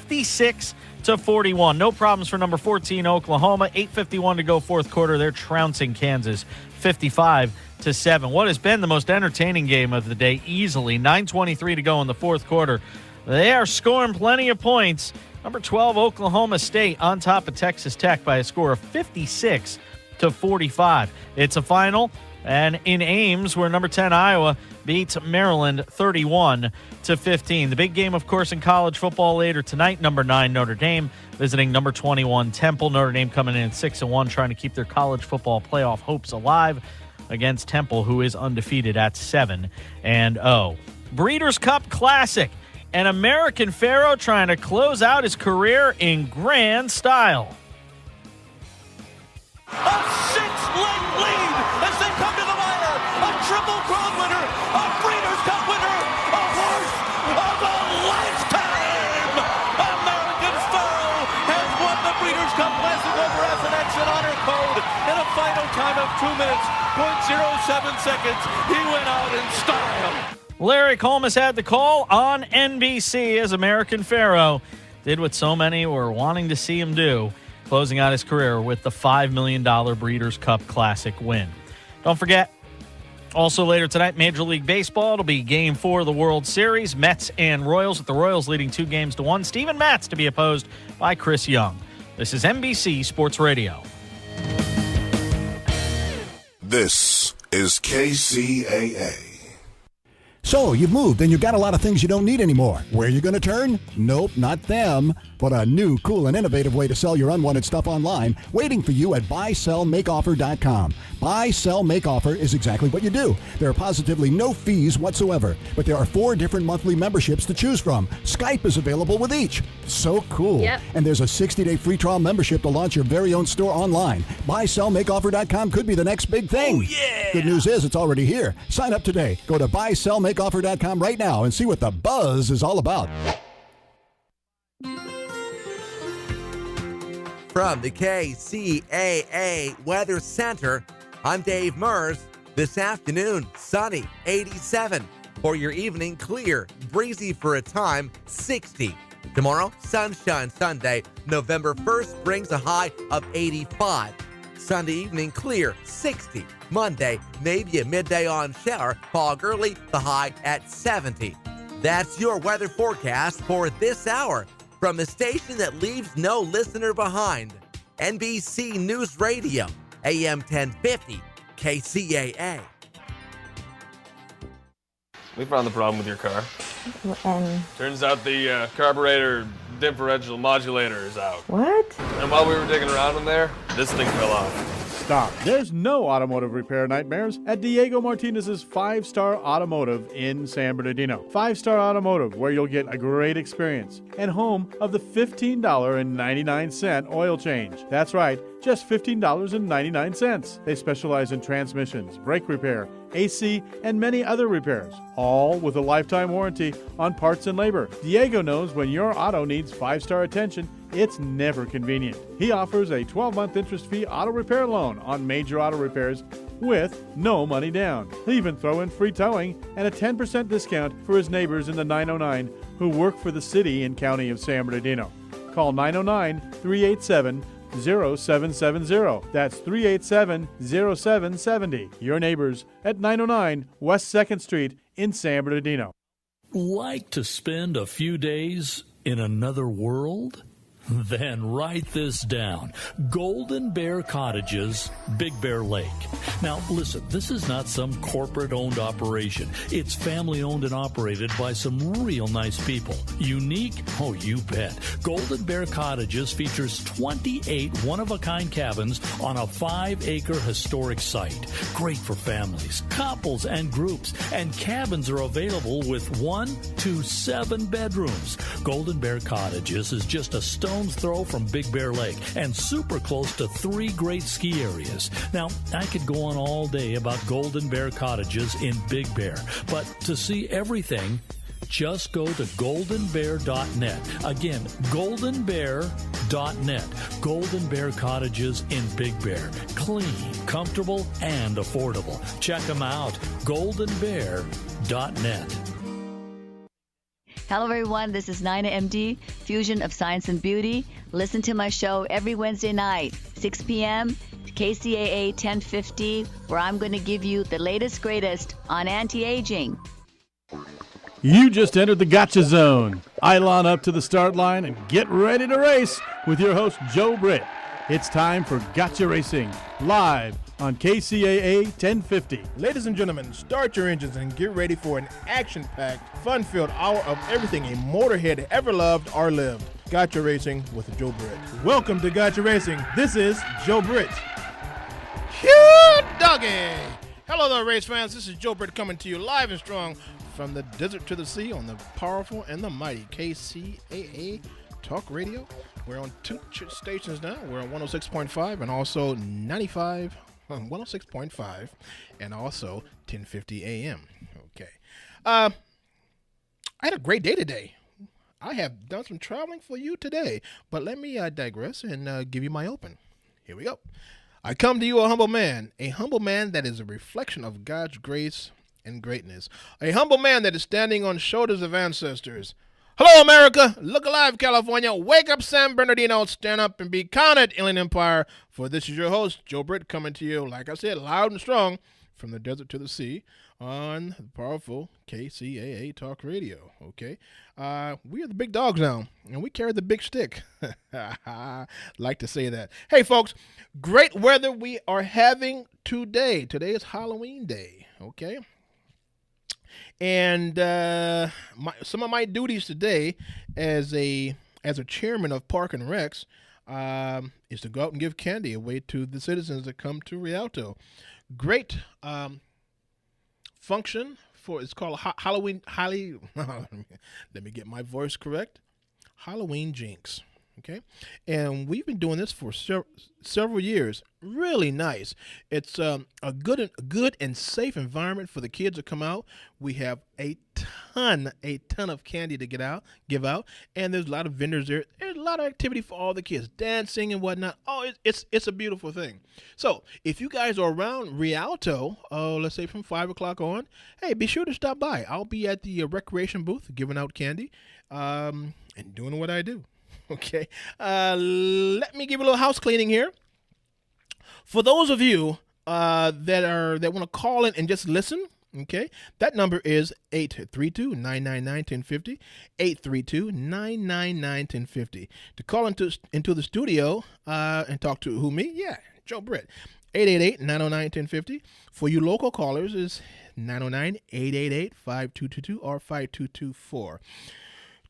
56-41. No problems for number 14 Oklahoma. 8:51 to go fourth quarter. They're trouncing Kansas 55-7. What has been the most entertaining game of the day easily. 9:23 to go in the fourth quarter. They are scoring plenty of points. Number 12 Oklahoma State on top of Texas Tech by a score of 56-45. It's a final, and in Ames, where number 10 Iowa beats Maryland 31-15. The big game, of course, in college football later tonight. Number 9 Notre Dame visiting number 21 Temple. Notre Dame coming in at 6-1, trying to keep their college football playoff hopes alive against Temple, who is undefeated at 7-0. Breeders' Cup Classic. An American Pharaoh trying to close out his career in grand style. A 6-leg lead as they come to the wire. A Triple Crown winner, a Breeders' Cup winner, a horse of a lifetime. American Pharaoh has won the Breeders' Cup Classic over FNX and Honor Code in a final time of 2 minutes, 0.07 seconds. He went out in style. Larry Colmus had the call on NBC as American Pharaoh did what so many were wanting to see him do, closing out his career with the $5 million Breeders' Cup Classic win. Don't forget, also later tonight, Major League Baseball. It'll be Game 4 of the World Series, Mets and Royals, with the Royals leading 2-1. Steven Matz to be opposed by Chris Young. This is NBC Sports Radio. This is KCAA. So, you've moved and you've got a lot of things you don't need anymore. Where are you going to turn? Nope, not them. But a new, cool, and innovative way to sell your unwanted stuff online waiting for you at buysellmakeoffer.com. Buy, Sell, Make Offer is exactly what you do. There are positively no fees whatsoever, but there are 4 different monthly memberships to choose from. Skype is available with each. So cool. Yep. And there's a 60-day free trial membership to launch your very own store online. BuySellMakeOffer.com could be the next big thing. Oh, yeah. Good news is it's already here. Sign up today. Go to BuySellMakeOffer.com right now and see what the buzz is all about. From the KCAA Weather Center, I'm Dave Mers. This afternoon, sunny, 87. For your evening, clear, breezy for a time, 60. Tomorrow, sunshine Sunday, November 1st brings a high of 85. Sunday evening, clear, 60. Monday, maybe a midday on shower, fog early, the high at 70. That's your weather forecast for this hour. From the station that leaves no listener behind, NBC News Radio, AM 1050, KCAA. We found the problem with your car. And Turns out the carburetor differential modulator is out. what? And while we were digging around in there, this thing fell off. Stop. There's no automotive repair nightmares at Diego Martinez's 5-Star Automotive in San Bernardino. 5-Star Automotive, where you'll get a great experience, and home of the $15.99 oil change. That's right, just $15.99. They specialize in transmissions, brake repair, AC, and many other repairs, all with a lifetime warranty on parts and labor. Diego knows when your auto needs 5-star attention, it's never convenient. He offers a 12-month interest-free auto repair loan on major auto repairs with no money down. He'll even throw in free towing and a 10% discount for his neighbors in the 909 who work for the city and county of San Bernardino. Call 909-387-0770. That's 387-0770. Your neighbors at 909 West 2nd Street in San Bernardino. Like to spend a few days in another world? Then write this down. Golden Bear Cottages, Big Bear Lake. Now, listen, this is not some corporate-owned operation. It's family-owned and operated by some real nice people. Unique? Oh, you bet. Golden Bear Cottages features 28 one-of-a-kind cabins on a 5-acre historic site. Great for families, couples, and groups. And cabins are available with 1 to 7 bedrooms. Golden Bear Cottages is just a stone's throw from Big Bear Lake and super close to 3 great ski areas. Now, I could go on all day about Golden Bear Cottages in Big Bear, but to see everything, just go to goldenbear.net. Again, goldenbear.net. Golden Bear Cottages in Big Bear. Clean, comfortable, and affordable. Check them out. goldenbear.net. Hello, everyone. This is Nina MD, Fusion of Science and Beauty. Listen to my show every Wednesday night, 6 p.m., KCAA 1050, where I'm going to give you the latest, greatest on anti-aging. You just entered the Gotcha Zone. Eilon up to the start line and get ready to race with your host, Joe Britt. It's time for Gotcha Racing, live on KCAA 1050. Ladies and gentlemen, start your engines and get ready for an action-packed, fun-filled hour of everything a motorhead ever loved or lived. Gotcha Racing with Joe Britt. Welcome to Gotcha Racing. This is Joe Britt. Cute doggy! Hello there, race fans. This is Joe Britt coming to you live and strong from the desert to the sea on the powerful and the mighty KCAA Talk Radio. We're on two stations now. We're on 106.5 and also 106.5 and also 1050 AM. Okay. I had a great day today. I have done some traveling for you today, but let me digress and give you my open. Here we go. I come to you a humble man that is a reflection of God's grace and greatness, a humble man that is standing on shoulders of ancestors. Hello, America. Look alive, California. Wake up, San Bernardino. Stand up and be counted, Inland Empire. For this is your host, Joe Britt, coming to you, like I said, loud and strong from the desert to the sea on the powerful KCAA Talk Radio. Okay. We are the big dogs now, and we carry the big stick. Like to say that. Hey, folks, great weather we are having today. Today is Halloween Day. Okay. And some of my duties today as a chairman of Park and Recs is to go out and give candy away to the citizens that come to Rialto. Great function for, it's called Halloween, let me get my voice correct, Halloween Jinx. Okay, and we've been doing this for several years. Really nice. It's a good and safe environment for the kids to come out. We have a ton of candy to give out, and there's a lot of vendors there. There's a lot of activity for all the kids, dancing and whatnot. Oh, it's a beautiful thing. So if you guys are around Rialto, let's say from 5 o'clock on, hey, be sure to stop by. I'll be at the recreation booth giving out candy and doing what I do. Okay, let me give you a little house cleaning here. For those of you that want to call in and just listen, okay, that number is 832-999-1050, 832-999-1050. To call into the studio and talk to who, me? Yeah, Joe Britt. 888-909-1050. For you local callers is 909-888-5222 or 5224.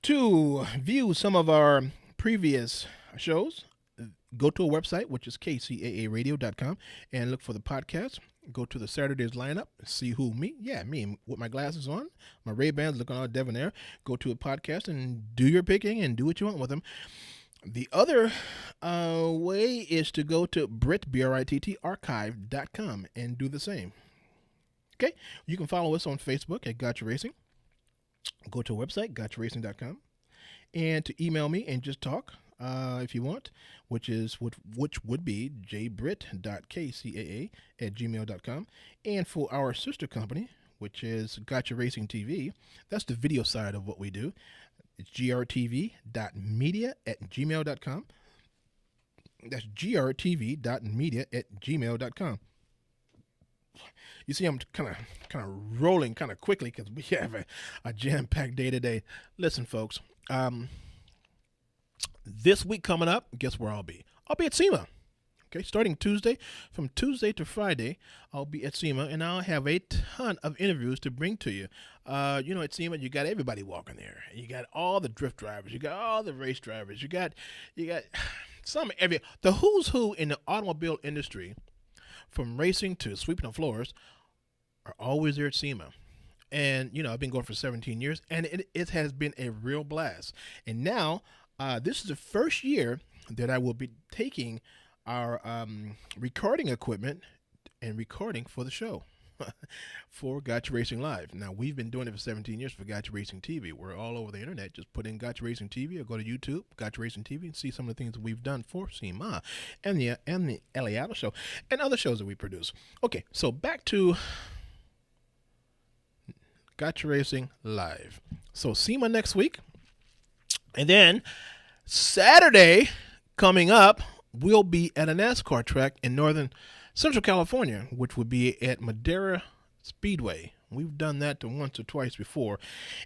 To view some of our previous shows, go to a website, which is kcaaradio.com, and look for the podcast. Go to the Saturdays lineup, see who, me with my glasses on, my Ray-Bans looking all debonair. Go to a podcast and do your picking and do what you want with them. The other way is to go to BrittBritt archive.com and do the same. Okay, you can follow us on Facebook at Gotcha Racing. Go to a website, gotcharacing.com, and to email me and just talk if you want, which would be jbritt.kcaa@gmail.com. And for our sister company, which is Gotcha Racing TV, that's the video side of what we do. It's grtv.media@gmail.com. That's grtv.media@gmail.com. You see, I'm kind of rolling kind of quickly because we have a jam-packed day today. Listen, folks, this week coming up, guess where I'll be? I'll be at SEMA. Okay, starting Tuesday, from Tuesday to Friday, I'll be at SEMA, and I'll have a ton of interviews to bring to you. At SEMA, you got everybody walking there. You got all the drift drivers. You got all the race drivers. You got the who's who in the automobile industry, from racing to sweeping the floors, are always there at SEMA. And, I've been going for 17 years, and it has been a real blast. And now, this is the first year that I will be taking our recording equipment and recording for the show for Gotcha Racing Live. Now, we've been doing it for 17 years for Gotcha Racing TV. We're all over the internet. Just put in Gotcha Racing TV or go to YouTube, Gotcha Racing TV, and see some of the things that we've done for SEMA and the LA Auto Show and other shows that we produce. Okay, so back to Gotcha Racing Live. So SEMA next week. And then Saturday coming up, we'll be at a NASCAR track in northern Central California, which would be at Madera Speedway. We've done that once or twice before.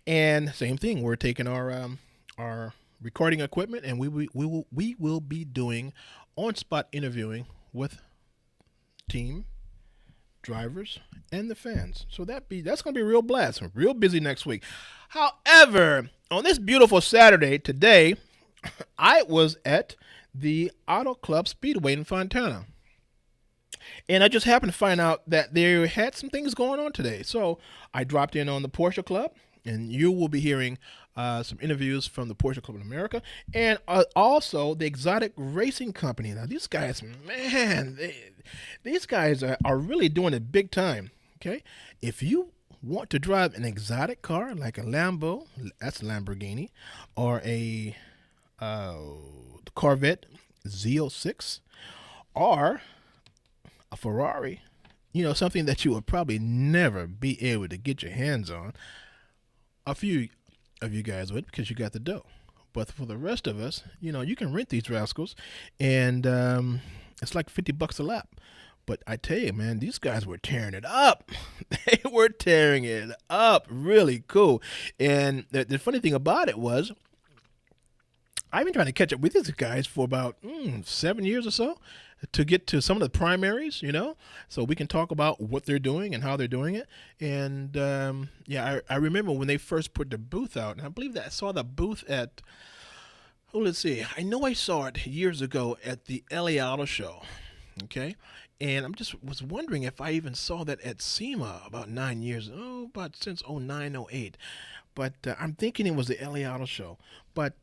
And same thing, we're taking our recording equipment, and we will be doing on-spot interviewing with team, drivers, and the fans. So that's going to be a real blast. We're real busy next week. However, on this beautiful Saturday, today, I was at the Auto Club Speedway in Fontana. And I just happened to find out that they had some things going on today. So I dropped in on the Porsche Club, and you will be hearing some interviews from the Porsche Club in America, and also the Exotic Racing Company. Now, these guys, man, these guys are really doing it big time, okay? If you want to drive an exotic car like a Lambo, that's Lamborghini, or a Corvette Z06, or a Ferrari, something that you would probably never be able to get your hands on. A few of you guys would, because you got the dough. But for the rest of us, you can rent these rascals, and it's like $50 a lap. But I tell you, man, these guys were tearing it up. They were tearing it up. Really cool. And the funny thing about it was, I've been trying to catch up with these guys for about 7 years or so to get to some of the primaries, so we can talk about what they're doing and how they're doing it. And, I remember when they first put the booth out, and I believe that I saw the booth at, let's see, I know I saw it years ago at the LA Auto Show, okay? And I'm just was wondering if I even saw that at SEMA about 9 years, since 09, 08. But I'm thinking it was the LA Auto Show. But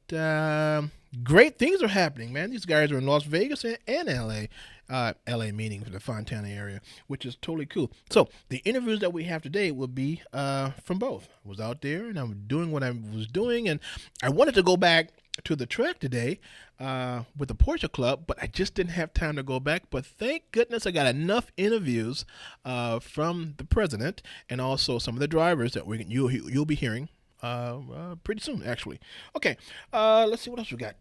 great things are happening, man. These guys are in Las Vegas and LA. LA meaning for the Fontana area, which is totally cool. So the interviews that we have today will be from both. I was out there and I'm doing what I was doing. And I wanted to go back to the track today with the Porsche Club, but I just didn't have time to go back. But thank goodness I got enough interviews from the president and also some of the drivers that you'll be hearing pretty soon, actually. Okay, let's see what else we got.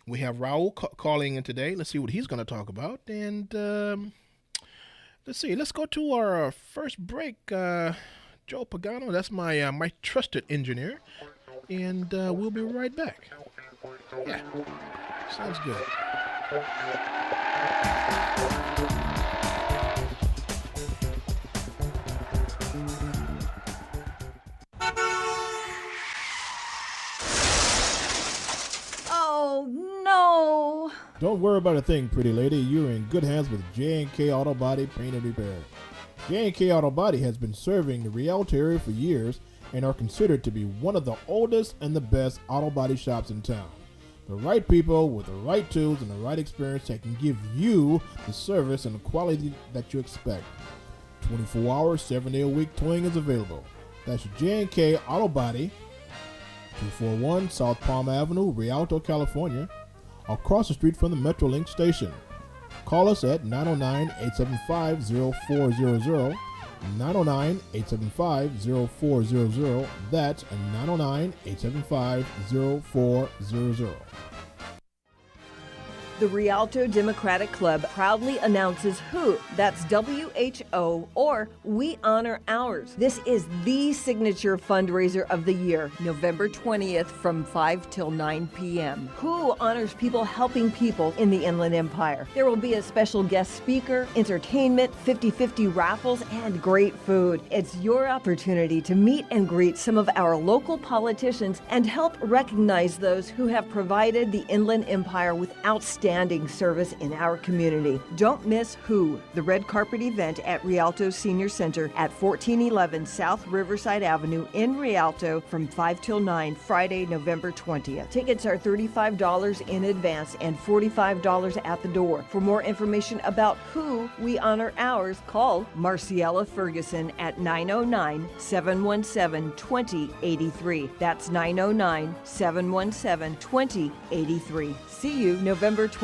We have Raul calling in today. Let's see what he's going to talk about. And let's see. Let's go to our first break. Joe Pagano, that's my trusted engineer. And we'll be right back. Yeah, sounds good. Oh, no. Don't worry about a thing, pretty lady. You're in good hands with J&K Auto Body Paint and Repair. J&K Auto Body has been serving the Rialto area for years and are considered to be one of the oldest and the best auto body shops in town. The right people with the right tools and the right experience that can give you the service and the quality that you expect. 24 hours, 7-day-a-week towing is available. That's J&K Auto Body, 241 South Palm Avenue, Rialto, California, across the street from the Metrolink station. Call us at 909-875-0400, 909-875-0400. That's 909-875-0400. The Rialto Democratic Club proudly announces WHO, that's WHO, or We Honor Ours. This is the signature fundraiser of the year, November 20th from 5 till 9 p.m. WHO honors people helping people in the Inland Empire. There will be a special guest speaker, entertainment, 50-50 raffles, and great food. It's your opportunity to meet and greet some of our local politicians and help recognize those who have provided the Inland Empire with outstanding service in our community. Don't miss WHO, the red carpet event at Rialto Senior Center at 1411 South Riverside Avenue in Rialto from 5 till 9, Friday, November 20th. Tickets are $35 in advance and $45 at the door. For more information about WHO, We Honor Ours, call Marciella Ferguson at 909-717-2083. That's 909-717-2083. See you November 20th.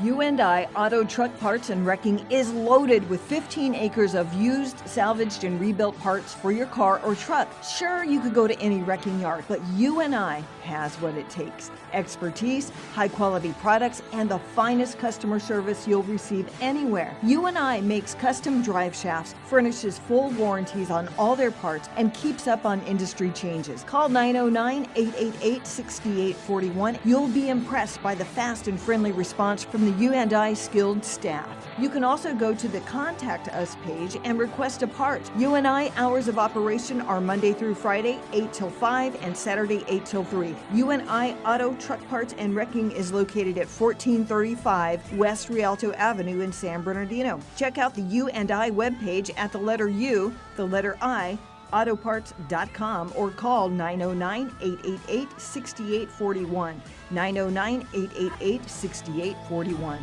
U&I Auto Truck Parts and Wrecking is loaded with 15 acres of used, salvaged, and rebuilt parts for your car or truck. Sure, you could go to any wrecking yard, but U&I has what it takes. Expertise, high-quality products, and the finest customer service you'll receive anywhere. U&I makes custom drive shafts, furnishes full warranties on all their parts, and keeps up on industry changes. Call 909-888-6841. You'll be impressed by the fast and friendly response from the U&I skilled staff. You can also go to the Contact Us page and request a part. U&I hours of operation are Monday through Friday, 8 till 5, and Saturday, 8 till 3. U&I Auto Truck Parts and Wrecking is located at 1435 West Rialto Avenue in San Bernardino. Check out the U&I webpage at the letter U, the letter I, autoparts.com, or call 909-888-6841. 909-888-6841.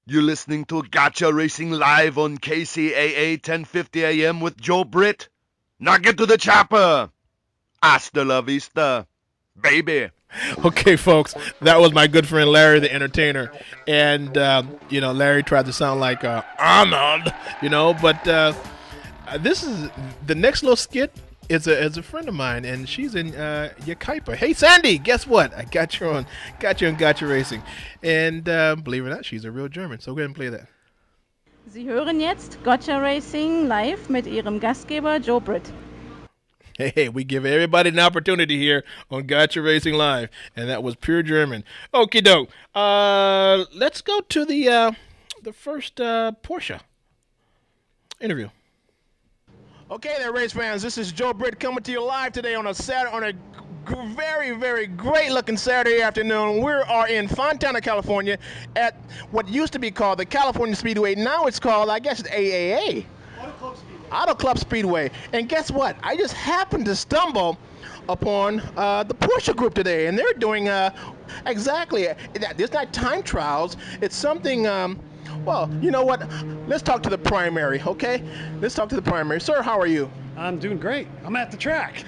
You're listening to Kcaa Racing Live on KCAA 1050 AM with Joe Britt. Now get to the chopper. Hasta la vista, baby. Okay, folks, that was my good friend Larry, the entertainer. And, Larry tried to sound like Arnold, but this is the next little skit. Is a friend of mine, and she's in Yakaipa. Hey, Sandy, guess what? I got you on Kcaa Racing. And believe it or not, she's a real German. So go ahead and play that. Sie hören jetzt Kcaa Racing live mit Ihrem Gastgeber Joe Britt. Hey, we give everybody an opportunity here on Kcaa Racing Live, and that was pure German. Okie doke. Let's go to the first Porsche interview. Okay there, race fans. This is Joe Britt coming to you live today on a very, very great-looking Saturday afternoon. We are in Fontana, California, at what used to be called the California Speedway. Now it's called, I guess, AAA. Auto Club Speedway. And guess what? I just happened to stumble upon the Porsche group today, and they're doing exactly. It's not time trials. It's something. Well, you know what? Let's talk to the primary, okay? Let's talk to the primary. Sir, how are you? I'm doing great. I'm at the track.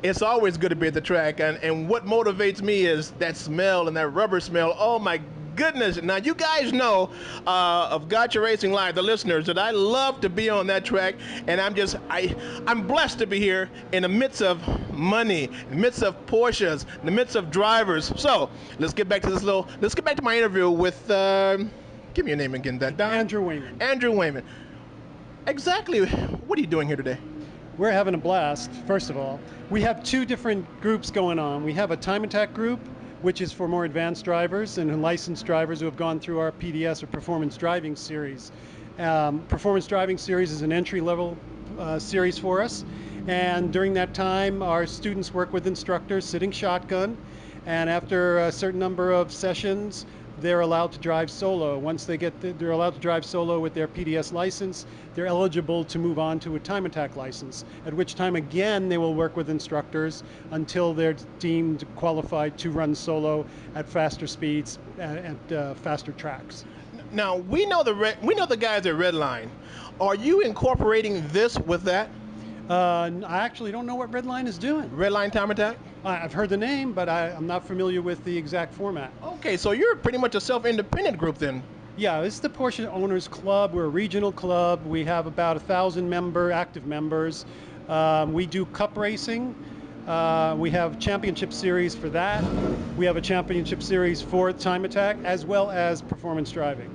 It's always good to be at the track, and what motivates me is that smell and that rubber smell. Oh, my goodness. Now, you guys know of Kcaa Racing Live, the listeners, that I love to be on that track, and I'm blessed to be here in the midst of money, in the midst of Porsches, in the midst of drivers. So, let's get back to my interview with, give me your name again, Don. Andrew Wayman. Andrew Wayman. Exactly, what are you doing here today? We're having a blast, first of all. We have two different groups going on. We have a time attack group, which is for more advanced drivers and licensed drivers who have gone through our PDS or Performance Driving Series. Performance Driving Series is an entry-level series for us, and during that time our students work with instructors sitting shotgun, and after a certain number of sessions they're allowed to drive solo. Once they're allowed to drive solo with their PDS license, they're eligible to move on to a time attack license, at which time again they will work with instructors until they're deemed qualified to run solo at faster speeds at faster tracks. Now, we know the guys at Redline. Are you incorporating this with that? I actually don't know what Redline is doing. Redline Time Attack? I've heard the name, but I'm not familiar with the exact format. Okay, so you're pretty much a self-independent group then. Yeah, this is the Porsche Owners Club. We're a regional club. We have about 1,000 active members. We do cup racing. We have championship series for that. We have a championship series for time attack, as well as performance driving.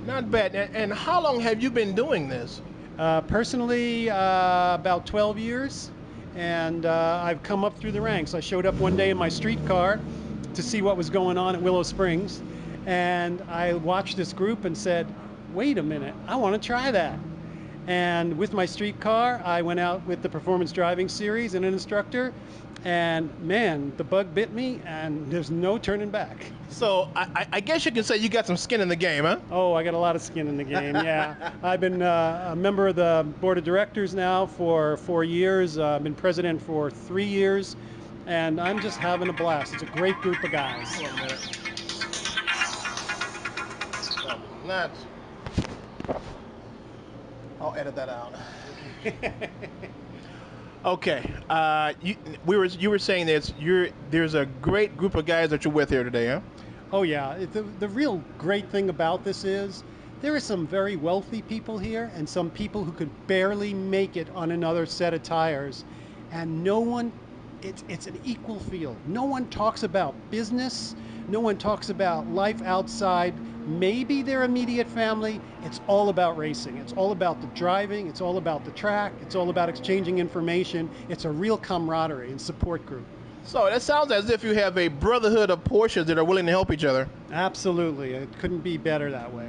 Not bad. And how long have you been doing this? Personally, about 12 years. And I've come up through the ranks. I showed up one day in my street car to see what was going on at Willow Springs. And I watched this group and said, wait a minute, I want to try that. And with my street car, I went out with the Performance Driving Series and an instructor. And man, the bug bit me, and there's no turning back. So I guess you can say you got some skin in the game, huh? Oh, I got a lot of skin in the game, yeah. I've been a member of the board of directors now for 4 years. I've been president for 3 years, and I'm just having a blast. It's a great group of guys. I'll edit that out. Okay, you were saying there's a great group of guys that you're with here today, huh? Oh yeah, the real great thing about this is there are some very wealthy people here and some people who could barely make it on another set of tires, and no one, it's an equal field. No one talks about business, no one talks about life outside maybe their immediate family. It's all about racing. It's all about the driving, it's all about the track, it's all about exchanging information. It's a real camaraderie and support group. So it sounds as if you have a brotherhood of Porsches that are willing to help each other. Absolutely, it couldn't be better that way.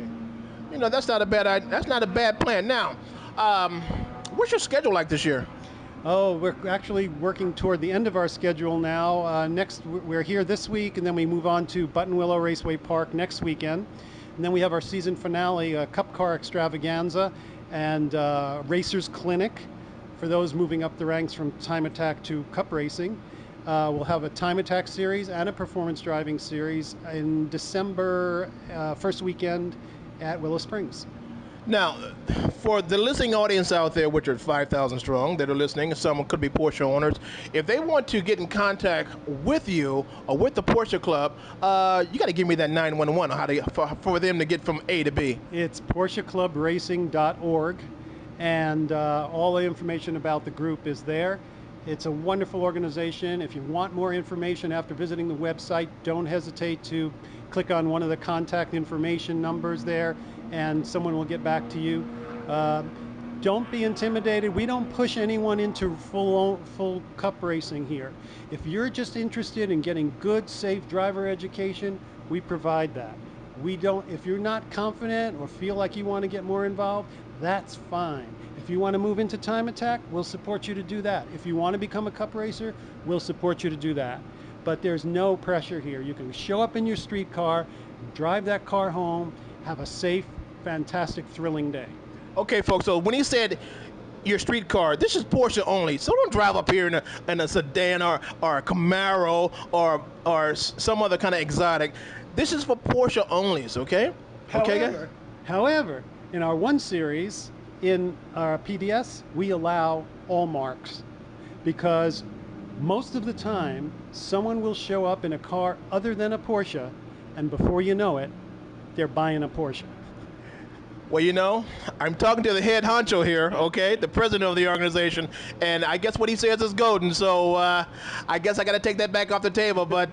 You know, that's not a bad plan. Now, what's your schedule like this year? Oh, we're actually working toward the end of our schedule now. We're here this week, and then we move on to Buttonwillow Raceway Park next weekend. And then we have our season finale, Cup Car Extravaganza and Racers Clinic for those moving up the ranks from time attack to cup racing. We'll have a time attack series and a performance driving series in December, first weekend at Willow Springs. Now, for the listening audience out there, which are 5,000 strong that are listening, some could be Porsche owners, if they want to get in contact with you or with the Porsche Club, you got to give me that 911 on how to, for them to get from A to B. It's PorscheClubRacing.org, and all the information about the group is there. It's a wonderful organization. If you want more information after visiting the website, don't hesitate to click on one of the contact information numbers there, and someone will get back to you. Don't be intimidated. We don't push anyone into full cup racing here. If you're just interested in getting good, safe driver education, we provide that. If you're not confident or feel like you want to get more involved, that's fine. If you want to move into time attack, we'll support you to do that. If you want to become a cup racer, we'll support you to do that. But there's no pressure here. You can show up in your street car, drive that car home, have a safe, fantastic, thrilling day. Okay, folks, so when he said your street car, this is Porsche only. So don't drive up here in a sedan or a Camaro or some other kind of exotic. This is for Porsche onlys, okay? However, in our 1 Series, in our PDS, we allow all marks because most of the time, someone will show up in a car other than a Porsche, and before you know it, they're buying a Porsche. Well, you know, I'm talking to the head honcho here, okay, the president of the organization, and I guess what he says is golden, so I guess I got to take that back off the table, but,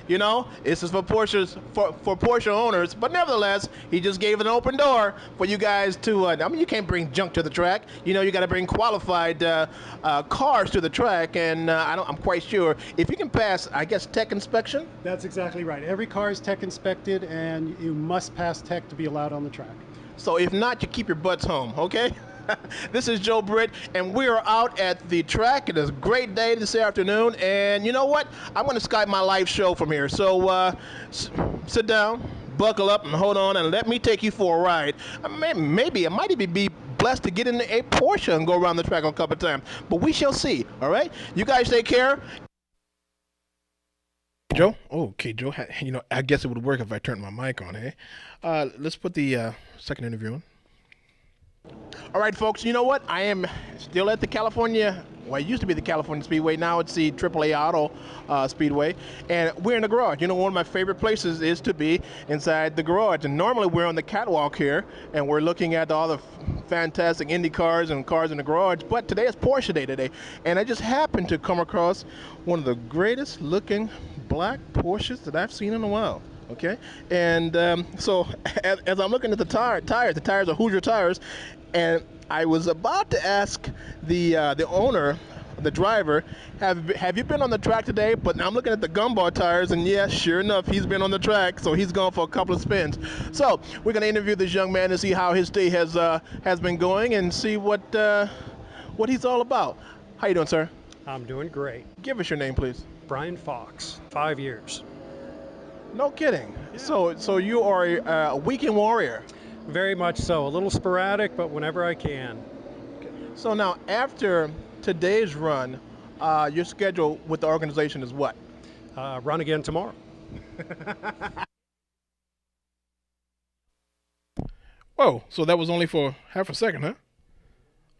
you know, this is for Porsche owners, but nevertheless, he just gave an open door for you guys to, I mean, you can't bring junk to the track, you know, you got to bring qualified cars to the track, and I'm quite sure if you can pass, I guess, tech inspection? That's exactly right. Every car is tech inspected, and you must pass tech to be allowed on the track. So if not, you keep your butts home, okay? This is Joe Britt, and we are out at the track. It is a great day this afternoon, and you know what? I'm going to Skype my live show from here. So sit down, buckle up, and hold on, and let me take you for a ride. Maybe I might even be blessed to get in a Porsche and go around the track a couple of times, but we shall see, all right? You guys take care. Joe? Oh, okay, Joe. You know, I guess it would work if I turned my mic on, hey? Let's put the second interview on. All right, folks, you know what? I am still at the California, well, it used to be the California Speedway. Now it's the AAA Auto Speedway. And we're in the garage. You know, one of my favorite places is to be inside the garage. And normally we're on the catwalk here, and we're looking at all the fantastic Indy cars and cars in the garage. But today is Porsche Day today. And I just happened to come across one of the greatest looking black Porsches that I've seen in a while. Okay, and so as I'm looking at the tires are Hoosier tires, and I was about to ask the owner, the driver, have you been on the track today? But I'm looking at the gumball tires, and yes, sure enough, he's been on the track, so he's gone for a couple of spins. So we're gonna interview this young man to see how his day has been going and see what he's all about. How you doing, sir? I'm doing great. Give us your name, please. Brian Fox, 5 years. No kidding. Yeah. So you are a weekend warrior. Very much so. A little sporadic, but whenever I can. So now, after today's run, your schedule with the organization is what? Run again tomorrow. Whoa, so that was only for half a second, huh?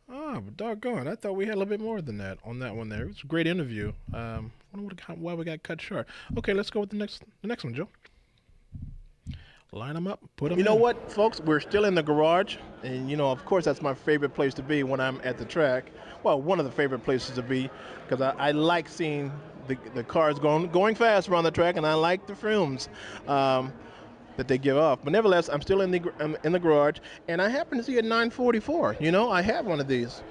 Oh, but doggone, I thought we had a little bit more than that on that one there. It was a great interview. I wonder why we got cut short. Okay, let's go with the next one, Joe. Line them up, put them in. You know what, folks? We're still in the garage. And, you know, of course, that's my favorite place to be when I'm at the track. Well, one of the favorite places to be because I like seeing the cars going fast around the track, and I like the fumes that they give off. But nevertheless, I'm still in the garage, and I happen to see a 944. You know, I have one of these.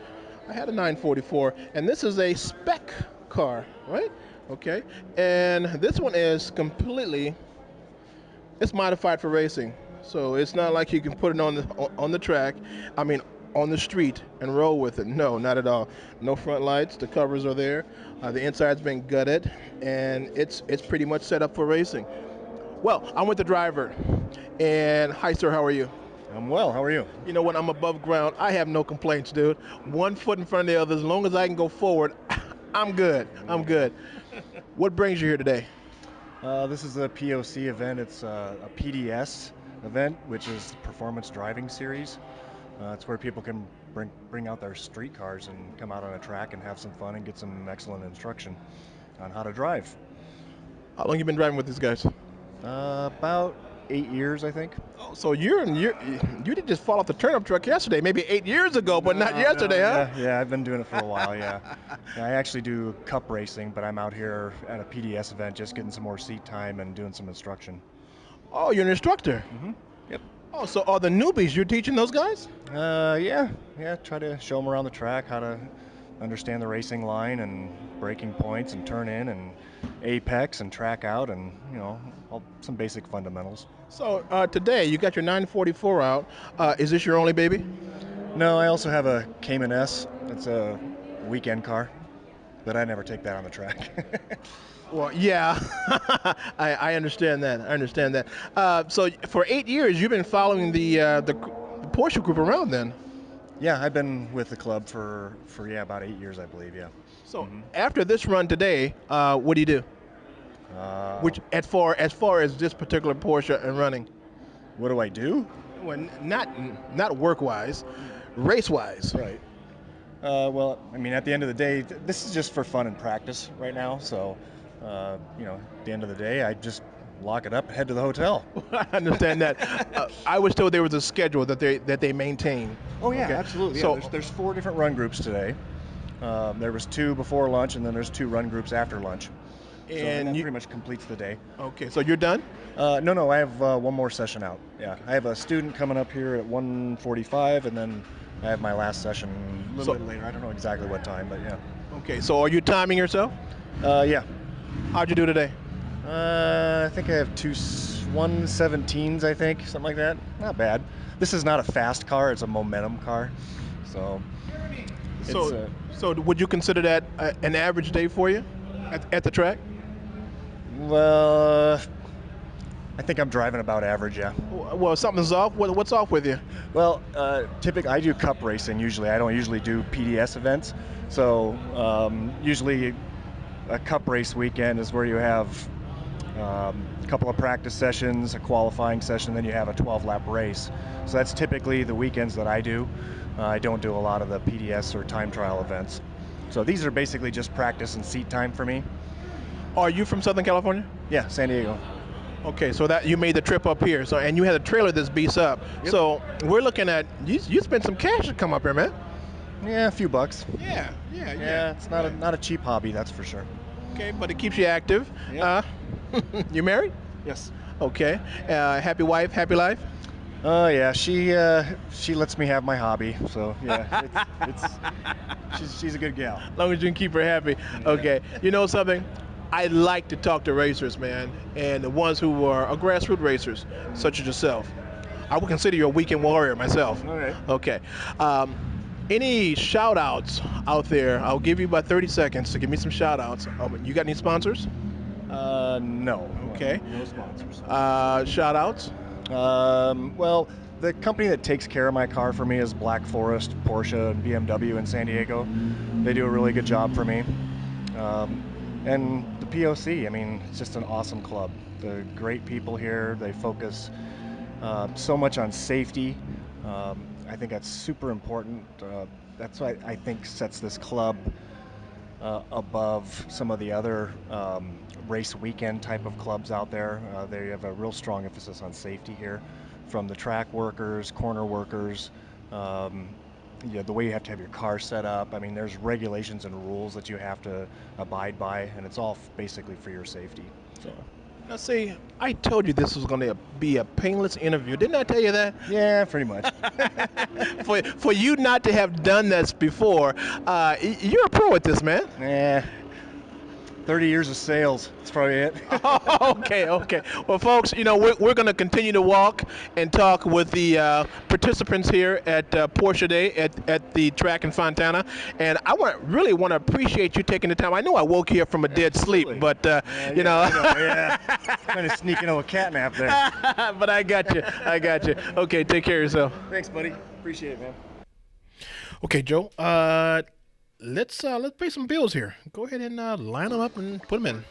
I had a 944, and this is a spec car, right? Okay. And this one is completely... It's modified for racing, so it's not like you can put it on the track. I mean, on the street and roll with it. No, not at all. No front lights. The covers are there. The inside's been gutted, and it's pretty much set up for racing. Well, I'm with the driver, and hi, sir. How are you? I'm well. How are you? You know what? I'm above ground. I have no complaints, dude. One foot in front of the other. As long as I can go forward, I'm good. I'm good. What brings you here today? This is a POC event. It's a PDS event, which is the Performance Driving Series. It's where people can bring out their street cars and come out on a track and have some fun and get some excellent instruction on how to drive. How long you been driving with these guys? About 8 years, I think. Oh, so you didn't just fall off the turnip truck yesterday, maybe 8 years ago, but not yesterday, huh? Yeah, I've been doing it for a while, yeah. I actually do cup racing, but I'm out here at a PDS event just getting some more seat time and doing some instruction. Oh, you're an instructor? Mm-hmm. Yep. Oh, so are the newbies, you're teaching those guys? Yeah, try to show them around the track how to understand the racing line and braking points and turn in and apex and track out and, you know, some basic fundamentals. So today you got your 944 out. Is this your only baby? No, I also have a Cayman S. It's a weekend car, but I never take that on the track. Well, yeah, I understand that. I understand that. So for 8 years you've been following the Porsche group around then? Yeah, I've been with the club for about 8 years, I believe. Yeah. So after this run today, what do you do? Which as far as this particular Porsche and running? What do I do? Well, not work-wise, race-wise. Right. Well, I mean, at the end of the day, this is just for fun and practice right now. So, you know, at the end of the day, I just lock it up and head to the hotel. I understand that. I was told there was a schedule that they maintain. Oh yeah, okay. Absolutely. So yeah, there's 4 different run groups today. There was 2 before lunch, and then there's 2 run groups after lunch. And that pretty much completes the day. Okay, so you're done? No, I have one more session out. Yeah, I have a student coming up here at 1:45, and then I have my last session a little bit later. I don't know exactly what time, but yeah. Okay, so are you timing yourself? Yeah. How'd you do today? I think I have 1:17s, I think, something like that. Not bad. This is not a fast car; it's a momentum car. So would you consider that an average day for you at the track? Well, I think I'm driving about average, yeah. Well, something's off. What's off with you? Well, typically I do cup racing usually. I don't usually do PDS events. So usually a cup race weekend is where you have a couple of practice sessions, a qualifying session, then you have a 12-lap race. So that's typically the weekends that I do. I don't do a lot of the PDS or time trial events. So these are basically just practice and seat time for me. Are you from Southern California? Yeah, San Diego. Okay, so that you made the trip up here. So and you had a trailer this beast up. Yep. So we're looking at you spent some cash to come up here, man. Yeah, a few bucks. Yeah. It's not a cheap hobby, that's for sure. Okay, but it keeps you active. Yep. You married? Yes. Okay. Happy wife, happy life? Oh yeah, she lets me have my hobby. So yeah, she's a good gal. As long as you can keep her happy. Okay. You know something? I like to talk to racers, man, and the ones who are grassroots racers, such as yourself. I would consider you a weekend warrior myself. All right. Okay. Any shout-outs out there? I'll give you about 30 seconds to give me some shout-outs. You got any sponsors? No. Okay. No sponsors. Shout-outs? Well, the company that takes care of my car for me is Black Forest, Porsche, and BMW in San Diego. They do a really good job for me. And the POC, I mean, it's just an awesome club. They're great people here. They focus so much on safety. I think that's super important. That's what I think sets this club above some of the other race weekend type of clubs out there. They have a real strong emphasis on safety here, from the track workers, corner workers, the way you have to have your car set up. I mean, there's regulations and rules that you have to abide by, and it's all basically for your safety. So. Now, see, I told you this was going to be a painless interview. Didn't I tell you that? Yeah, pretty much. For you not to have done this before, you're a pro at this, man. Yeah. 30 years of sales. That's probably it. Okay. Well, folks, we're going to continue to walk and talk with the participants here at Porsche Day at the track in Fontana. And I really want to appreciate you taking the time. I know I woke you up from a dead sleep, but, Yeah. Trying to sneak into a cat nap there. But I got you. Okay, take care of yourself. Thanks, buddy. Appreciate it, man. Okay, Joe. Let's pay some bills here. Go ahead and line them up and put them in.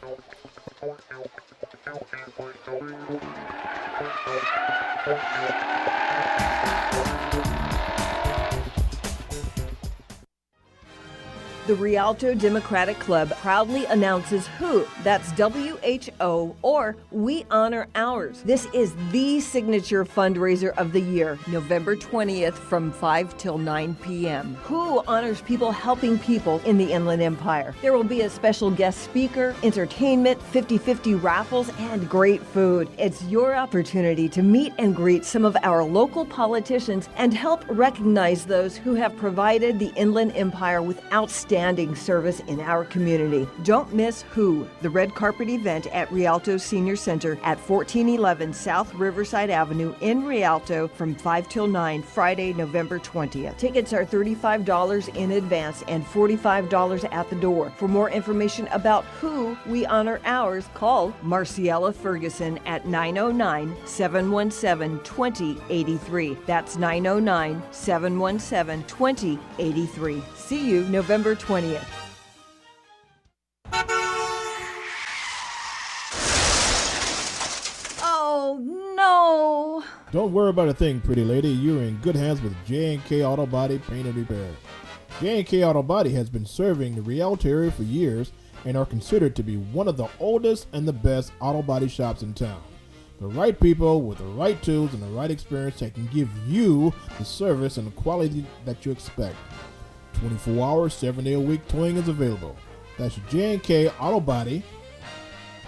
The Rialto Democratic Club proudly announces WHO, that's WHO, or We Honor Ours. This is the signature fundraiser of the year, November 20th from 5 till 9 p.m. WHO honors people helping people in the Inland Empire. There will be a special guest speaker, entertainment, 50-50 raffles, and great food. It's your opportunity to meet and greet some of our local politicians and help recognize those who have provided the Inland Empire with outstanding service in our community. Don't miss WHO, the red carpet event at Rialto Senior Center at 1411 South Riverside Avenue in Rialto from 5 till 9, Friday, November 20th. Tickets are $35 in advance and $45 at the door. For more information about WHO, We Honor Ours, call Marciella Ferguson at 909-717-2083. That's 909-717-2083. See you November 20th. Oh, no. Don't worry about a thing, pretty lady. You're in good hands with J&K Auto Body Paint and Repair. J&K Auto Body has been serving the Rialto area for years and are considered to be one of the oldest and the best auto body shops in town. The right people with the right tools and the right experience that can give you the service and the quality that you expect. 24 hours, 7 day a week towing is available. That's J&K Auto Body,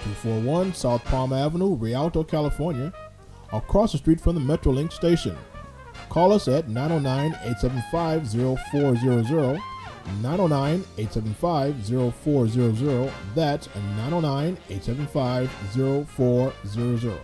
241 South Palm Avenue, Rialto, California, across the street from the Metrolink station. Call us at 909-875-0400, 909-875-0400. That's 909-875-0400.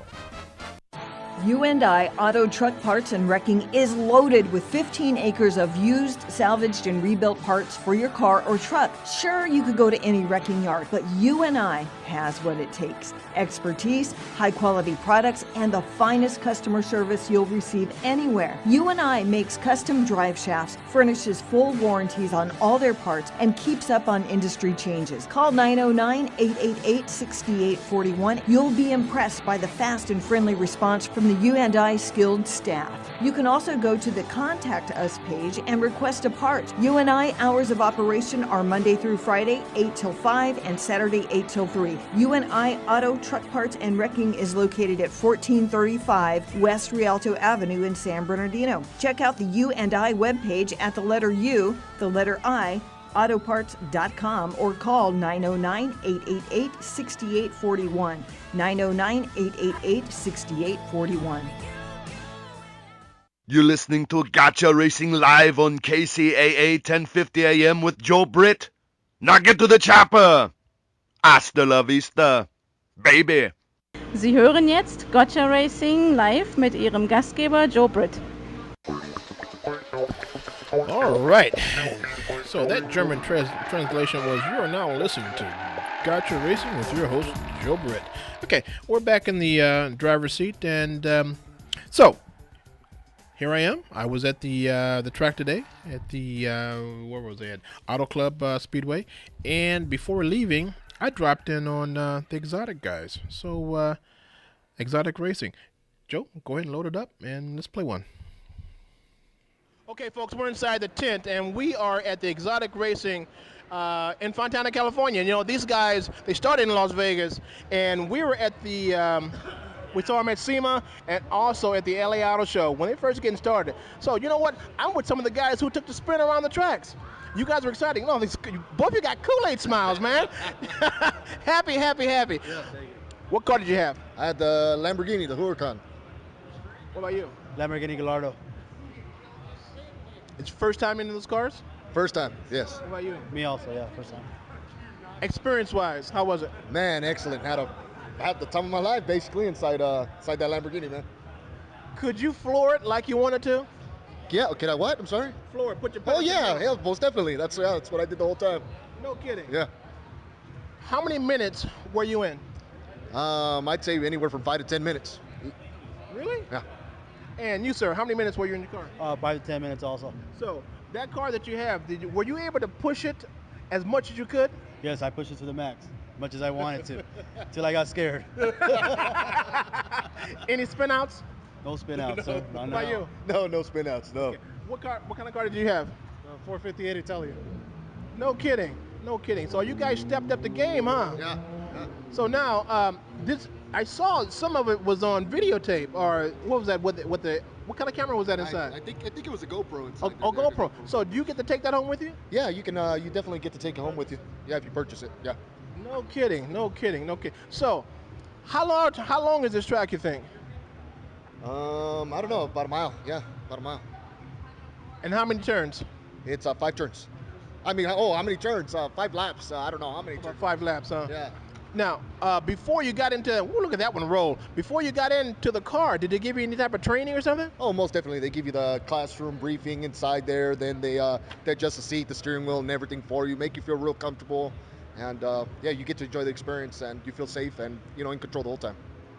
U&I Auto Truck Parts and Wrecking is loaded with 15 acres of used, salvaged, and rebuilt parts for your car or truck. Sure, you could go to any wrecking yard, but U&I has what it takes. Expertise, high-quality products, and the finest customer service you'll receive anywhere. U&I makes custom drive shafts, furnishes full warranties on all their parts, and keeps up on industry changes. Call 909-888-6841. You'll be impressed by the fast and friendly response from the U&I skilled staff. You can also go to the Contact Us page and request a part. U&I hours of operation are Monday through Friday, 8 till 5, and Saturday, 8 till 3. U&I Auto Truck Parts and Wrecking is located at 1435 West Rialto Avenue in San Bernardino. Check out the U&I webpage at the letter U, the letter I, autoparts.com, or call 909-888-6841. 909-888-6841. You're listening to Kcaa Racing live on KCAA 1050 AM with Joe Britt. Now get to the chopper. Hasta la vista, baby. Sie hören jetzt Kcaa Racing live mit Ihrem Gastgeber Joe Britt. All right. So that German translation was, you are now listening to Kcaa Racing with your host, Joe Britt. Okay, we're back in the driver's seat, and so here I am. I was at the track today at the, where was I at? Auto Club Speedway, and before leaving, I dropped in on the Exotic guys. So, Exotic Racing. Joe, go ahead and load it up, and let's play one. Okay, folks, we're inside the tent, and we are at the Exotic Racing in Fontana, California. You know, these guys, they started in Las Vegas, and we were at the, we saw them at SEMA and also at the LA Auto Show when they first getting started. So, you know what? I'm with some of the guys who took the sprint around the tracks. You guys are exciting. No, both of you got Kool-Aid smiles, man. Happy. Yeah, thank you. What car did you have? I had the Lamborghini, the Huracan. What about you? Lamborghini Gallardo. It's your first time into those cars? First time, yes. What about you? Me also, yeah, first time. Experience-wise, how was it? Man, excellent. Had the time of my life basically inside that Lamborghini, man. Could you floor it like you wanted to? Yeah. Can I what? I'm sorry. Floor it. Put your. Oh yeah, most definitely. That's what I did the whole time. No kidding. Yeah. How many minutes were you in? I'd say anywhere from 5 to 10 minutes. Really? Yeah. And you, sir, how many minutes were you in your car? 5 to 10 minutes also. So that car that you have, were you able to push it as much as you could? Yes, I pushed it to the max, much as I wanted to, till I got scared. Any spin outs? No spin outs, sir. No, What about you? No spin outs, no. Okay. What kind of car did you have? 458 Italia. No kidding. So you guys stepped up the game, huh? Yeah. So now, I saw some of it was on videotape, or what was that? What kind of camera was that inside? I think it was a GoPro inside. Oh, GoPro. So do you get to take that home with you? Yeah, you can. You definitely get to take it home with you. Yeah, if you purchase it. Yeah. No kidding. So, how long is this track, you think? I don't know, about a mile. Yeah, about a mile. And how many turns? It's 5 turns. I mean, how many turns? 5 laps. I don't know how many turns. 5 laps, huh? Yeah. Now, before you got into, look at that one roll. Before you got into the car, did they give you any type of training or something? Oh, most definitely. They give you the classroom briefing inside there. Then they adjust the seat, the steering wheel, and everything for you, make you feel real comfortable. And yeah, you get to enjoy the experience, and you feel safe and in control the whole time.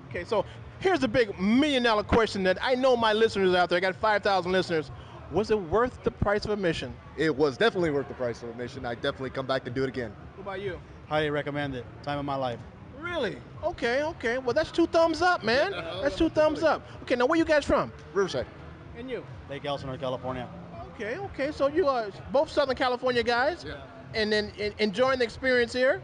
Okay, so here's the big $1 million question that I know my listeners out there. I got 5,000 listeners. Was it worth the price of admission? It was definitely worth the price of admission. I'd definitely come back and do it again. What about you? Highly recommend it. Time of my life. Really? Okay. Well, that's 2 thumbs up, man. That's 2 thumbs up. Okay, now where you guys from? Riverside. And you? Lake Elsinore, California. Okay. So you are both Southern California guys? Yeah. And then enjoying the experience here?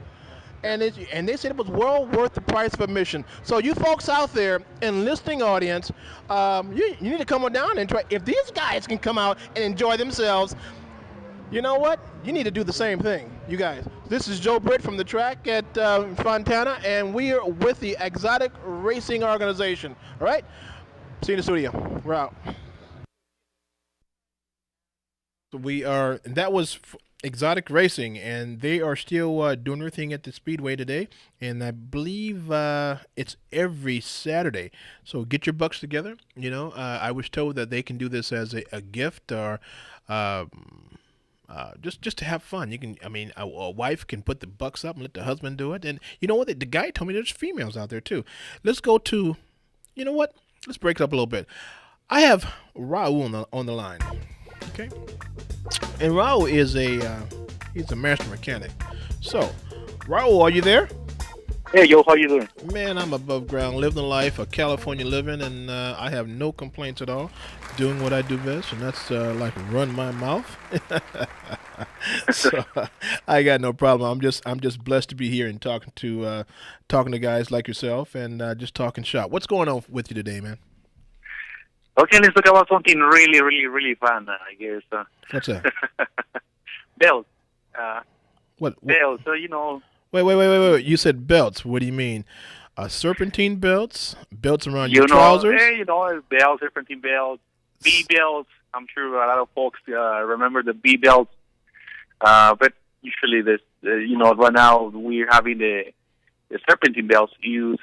And they said it was well worth the price of admission. So you folks out there in listening audience, you need to come on down and try. If these guys can come out and enjoy themselves, you know what? You need to do the same thing, you guys. This is Joe Britt from the track at Fontana, and we are with the Exotic Racing Organization. All right? See you in the studio. We're out. That was Exotic Racing, and they are still doing their thing at the Speedway today, and I believe it's every Saturday. So get your bucks together. I was told that they can do this as a gift or just to have fun. A wife can put the bucks up and let the husband do it. And you know what? The guy told me there's females out there too. Let's go to, let's break it up a little bit. I have Raul on the line. Okay. And Raul is he's a master mechanic. So, Raul, are you there? Hey, yo, how you doing? Man, I'm above ground, living the life of California living, and I have no complaints at all. Doing what I do best, and that's like run my mouth. So I got no problem. I'm just blessed to be here and talking to guys like yourself and just talking shop. What's going on with you today, man? Okay, let's talk about something really, really, really fun, I guess. What's that? Belts. What? Belts, Wait. You said belts. What do you mean? Serpentine belts? Belts around your trousers? Belts, serpentine belts, B belts. I'm sure a lot of folks remember the B belts. But usually, right now we're having the serpentine belts used.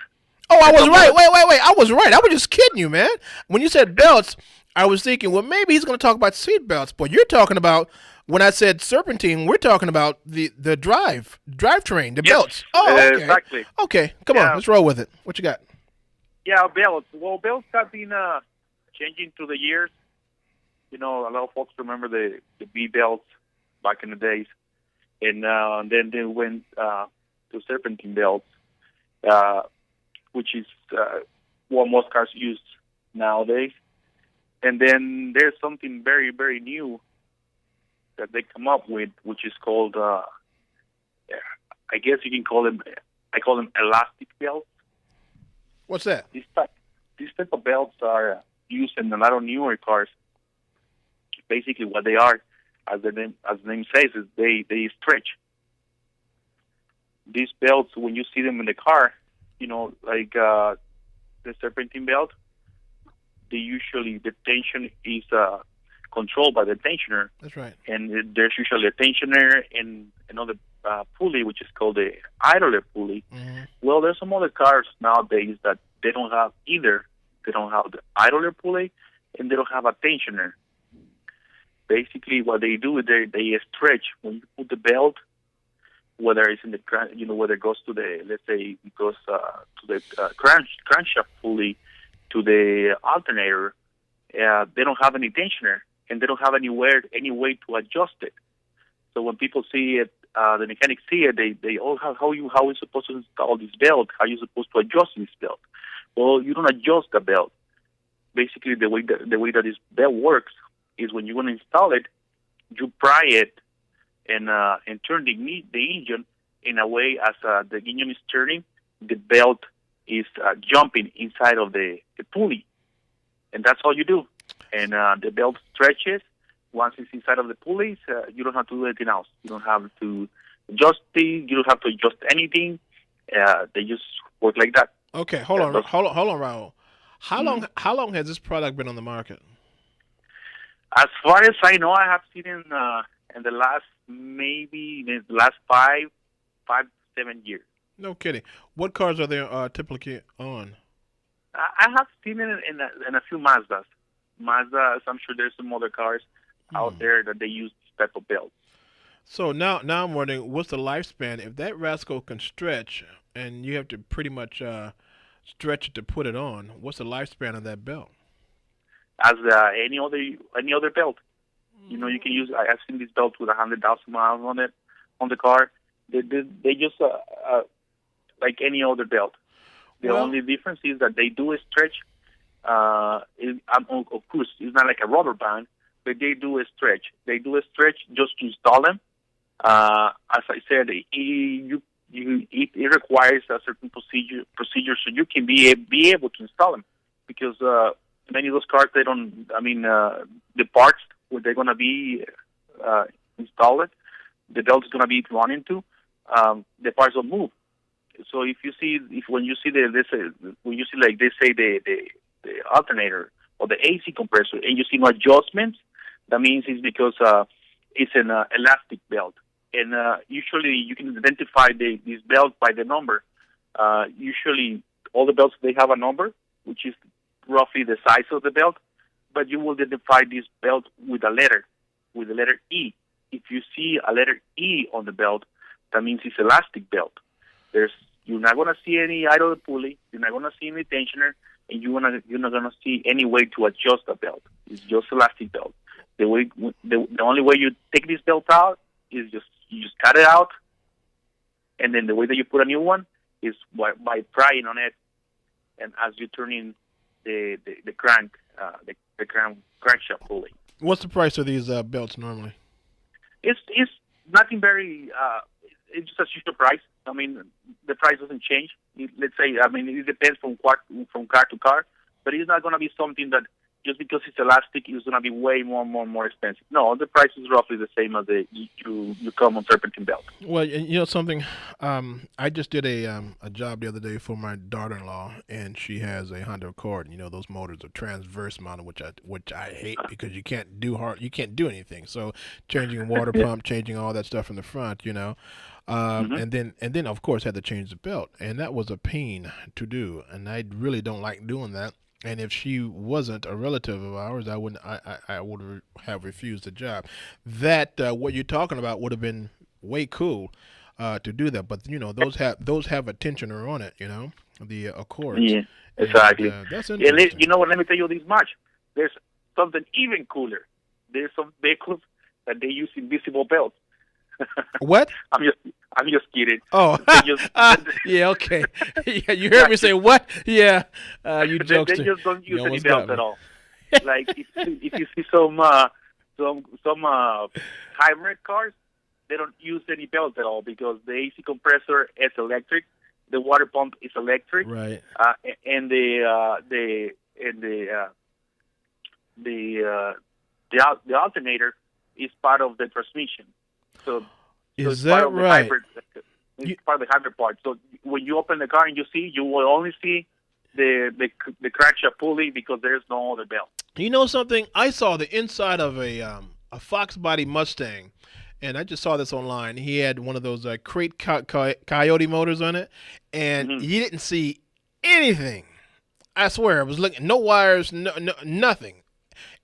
Oh, I was right. Wait. I was right. I was just kidding you, man. When you said belts, I was thinking, well, maybe he's going to talk about seat belts. But you're talking about, when I said serpentine, we're talking about the drivetrain, the belts. Oh, okay. Exactly. Okay, come on, let's roll with it. What you got? Yeah, belts. Well, belts have been changing through the years. A lot of folks remember the B belts back in the days. And then they went to serpentine belts. Which is what most cars use nowadays. And then there's something very, very new that they come up with, which is called I guess you can call them. I call them elastic belts. What's that? These type of belts are used in a lot of newer cars. Basically, what they are, as the name says, is they stretch. These belts, when you see them in the car, like the serpentine belt, the tension is controlled by the tensioner. That's right. And there's usually a tensioner and another pulley, which is called the idler pulley. Mm-hmm. Well, there's some other cars nowadays that they don't have either. They don't have the idler pulley, and they don't have a tensioner. Basically, what they do is they stretch. When you put the belt, whether it's in the whether it goes to the, let's say it goes to the crankshaft pulley, to the alternator, they don't have any tensioner, and they don't have any way to adjust it. So when people see it, the mechanics see it, they how is supposed to install this belt? How are you supposed to adjust this belt? Well, you don't adjust the belt. Basically, the way that this belt works is when you want to install it, you pry it and turn the engine in a way as the engine is turning, the belt is jumping inside of the pulley, and that's all you do. And the belt stretches. Once it's inside of the pulleys, you don't have to do anything else. You don't have to adjust it. You don't have to adjust anything. They just work like that. Okay, hold on, Raul. How long has this product been on the market? As far as I know, I have seen in the last 5-7 years. No kidding. What cars are they typically on? I have seen it in a few Mazdas. I'm sure there's some other cars out there that they use this type of belt. So now I'm wondering, what's the lifespan? If that rascal can stretch, and you have to pretty much stretch it to put it on, what's the lifespan of that belt? As any other belt, you can use. I've seen these belts with 100,000 miles on the car. They just like any other belt. The only difference is that they do a stretch. Of course, it's not like a rubber band, but they do a stretch. They do a stretch just to install them. As I said, it requires a certain procedure so you can be able to install them, because many of those cars, they don't. I mean, the parts where they're going to be installed, the belt is going to be run into. The parts don't move. So when you see like they say the alternator or the AC compressor, and you see no adjustments, that means it's because it's an elastic belt. And usually you can identify this belt by the number. Usually all the belts, they have a number, which is roughly the size of the belt, but you will identify this belt with the letter E. If you see a letter E on the belt, that means it's elastic belt. You're not going to see any idle pulley, you're not going to see any tensioner, and you're not going to see any way to adjust the belt. It's just elastic belt. The only way you take this belt out is you just cut it out, and then the way that you put a new one is by prying on it, and as you turn in the crankshaft pulley. What's the price of these belts normally? It's nothing very. It's just a usual price. I mean, the price doesn't change. Let's say, I mean, it depends from car to car, but it's not going to be something that just because it's elastic is going to be way more expensive. No, the price is roughly the same as you common serpentine belt. Well, you know something, I just did a job the other day for my daughter-in-law, and she has a Honda Accord. You know, those motors are transverse mounted, which I hate because you can't do anything. So changing water pump, changing all that stuff from the front, you know. And then of course had to change the belt, and that was a pain to do, and I really don't like doing that. And if she wasn't a relative of ours, I would have refused the job. That what you're talking about would have been way cool to do that, but you know those have a tensioner on it, you know, the Accords. Yeah, exactly. And, that's interesting. You know what? Let me tell you this much. There's something even cooler. There's some vehicles that they use invisible belts. What? I'm just kidding. Oh, yeah, okay. Yeah, you heard me say what? Yeah, you jokes. They just don't use any belts at all. Like if you see some hybrid cars, they don't use any belts at all because the AC compressor is electric, the water pump is electric, Right. And the alternator is part of the transmission. So Is it's that part of the right? hybrid. It's part of the hybrid part. So when you open the car and you will only see the crankshaft pulley because there's no other belt. You know something? I saw the inside of a Fox body Mustang, and I just saw this online. He had one of those crate coyote motors on it, and he didn't see anything. I swear, I was looking, no wires, no nothing.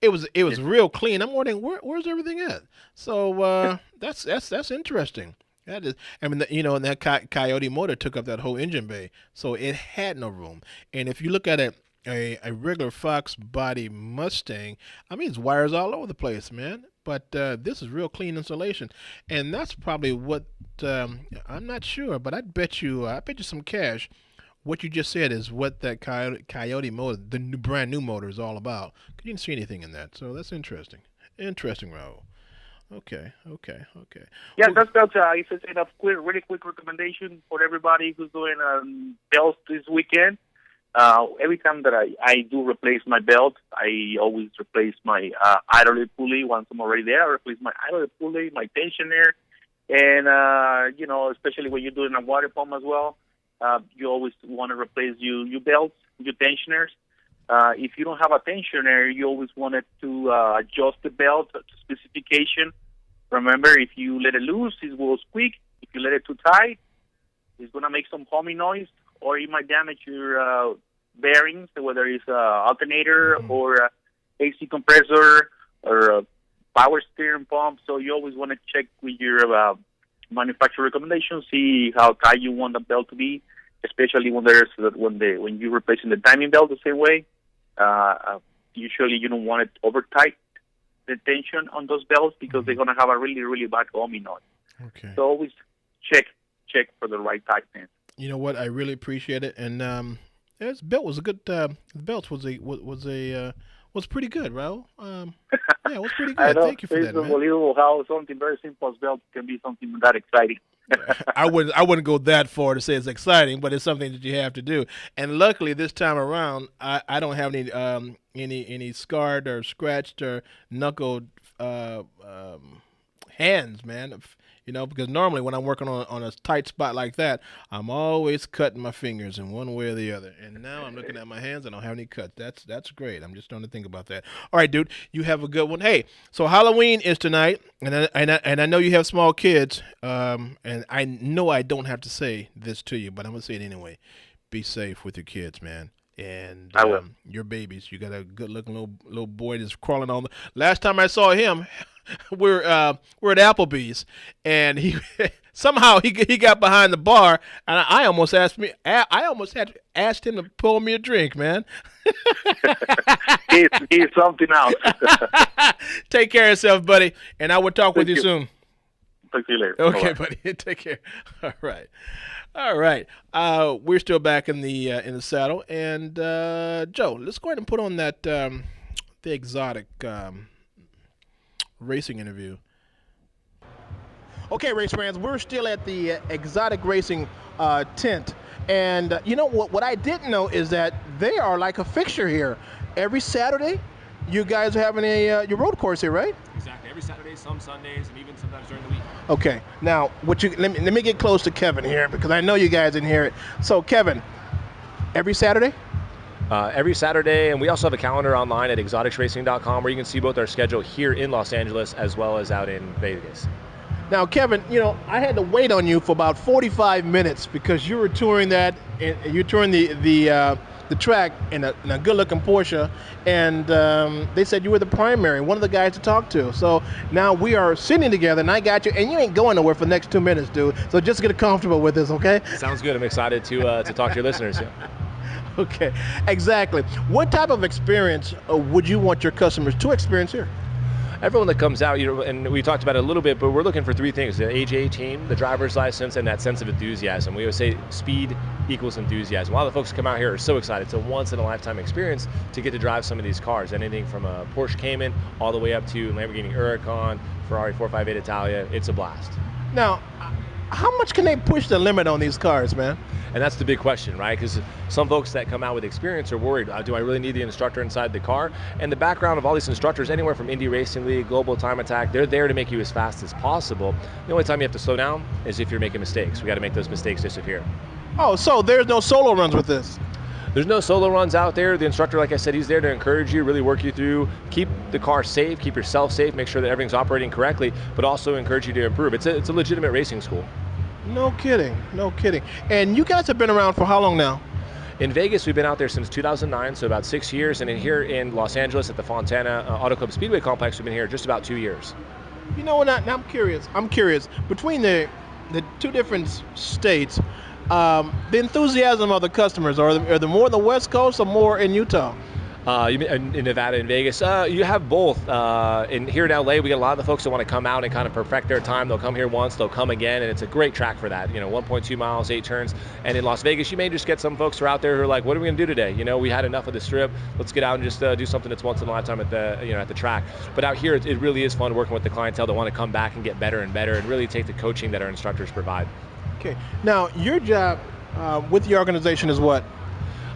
It was real clean. I'm wondering where's everything at. So that's interesting. That is, I mean, and that Coyote motor took up that whole engine bay, so it had no room. And if you look at it, a regular Fox body Mustang, I mean, it's wires all over the place, man. But this is real clean installation, and that's probably what I'm not sure, but I bet you some cash. What you just said is what that Coyote motor, the brand new motor, is all about. Because you didn't see anything in that, so that's interesting. Interesting, Raul. Okay. Yeah, that's it's a really quick recommendation for everybody who's doing belts this weekend. Every time that I do replace my belt, I always replace my idler pulley. Once I'm already there, I replace my idler pulley, my tensioner, and especially when you're doing a water pump as well, you always want to replace your belts, your tensioners. If you don't have a tensioner, you always wanted to adjust the belt to specification. Remember, if you let it loose, it will squeak. If you let it too tight, it's going to make some humming noise, or it might damage your bearings, whether it's alternator or AC compressor or a power steering pump. So you always want to check with your manufacturer recommendations, see how tight you want the belt to be, especially when you're replacing the timing belt the same way. Usually you don't want it over tight, the tension on those belts, because they're going to have a really, really bad humming noise. Okay. So always check for the right tightness. You know what? I really appreciate it, and this belt was a good. The belt was pretty good, Raul. Yeah, it was pretty good. Thank you for that, It's man. unbelievable how something very simple as belt can be something that exciting. I wouldn't go that far to say it's exciting, but it's something that you have to do. And luckily, this time around, I don't have any scarred or scratched or knuckled hands, man. Because normally when I'm working on a tight spot like that, I'm always cutting my fingers in one way or the other. And now I'm looking at my hands and I don't have any cuts. That's great. I'm just starting to think about that. All right, dude, you have a good one. Hey, so Halloween is tonight, and I know you have small kids, and I know I don't have to say this to you, but I'm gonna say it anyway. Be safe with your kids, man. And your babies. You got a good-looking little boy that's crawling on. Last time I saw him, we're at Applebee's, and he somehow he got behind the bar, and I almost had asked him to pour me a drink, man. He's something else. Take care of yourself, buddy, and I will talk with you soon. Talk to you later. Okay, Bye-bye. buddy. Take care. All right. We're still back in the saddle, and Joe, let's go ahead and put on that the exotic racing interview. Okay, race fans, we're still at the exotic racing tent, and you know what I didn't know is that they are like a fixture here. Every Saturday, you guys are having your road course here, right? Exactly. Every Saturday, some Sundays, and even sometimes during the week. Okay. Now, let me get close to Kevin here because I know you guys didn't hear it. So, Kevin, every Saturday? Every Saturday, and we also have a calendar online at exoticsracing.com where you can see both our schedule here in Los Angeles as well as out in Vegas. Now, Kevin, I had to wait on you for about 45 minutes because you were touring that, and you touring the track in a good-looking Porsche, and they said you were the primary, one of the guys to talk to. So now we are sitting together, and I got you, and you ain't going nowhere for the next 2 minutes, dude. So just get comfortable with this, okay? Sounds good. I'm excited to talk to your listeners. Yeah. Okay, exactly. What type of experience would you want your customers to experience here? Everyone that comes out, and we talked about it a little bit, but we're looking for three things: the age 18, the driver's license, and that sense of enthusiasm. We always say speed equals enthusiasm. A lot of the folks that come out here are so excited. It's a once-in-a-lifetime experience to get to drive some of these cars, anything from a Porsche Cayman all the way up to Lamborghini Huracan, Ferrari 458 Italia. It's a blast. Now, how much can they push the limit on these cars, man? And that's the big question, right? Because some folks that come out with experience are worried, do I really need the instructor inside the car? And the background of all these instructors, anywhere from Indy Racing League, Global Time Attack, they're there to make you as fast as possible. The only time you have to slow down is if you're making mistakes. We got to make those mistakes disappear. Oh, so there's no solo runs with this? There's no solo runs out there. The instructor, like I said, he's there to encourage you, really work you through, keep the car safe, keep yourself safe, make sure that everything's operating correctly, but also encourage you to improve. It's a legitimate racing school. No kidding, no kidding. And you guys have been around for how long now? In Vegas, we've been out there since 2009, so about 6 years. And here in Los Angeles at the Fontana Auto Club Speedway Complex, we've been here just about 2 years. You know what, now I'm curious. Between the two different states, the enthusiasm of the customers, are they more on the West Coast or more in Utah? You mean in Nevada and Vegas? You have both. Here in LA, we get a lot of the folks that want to come out and kind of perfect their time. They'll come here once, they'll come again, and it's a great track for that. 1.2 miles, 8 turns. And in Las Vegas, you may just get some folks who are out there who are like, what are we going to do today? We had enough of the strip. Let's get out and just do something that's once in a lifetime at the track. But out here, it really is fun working with the clientele that want to come back and get better and better and really take the coaching that our instructors provide. Okay. Now, your job with the organization is what?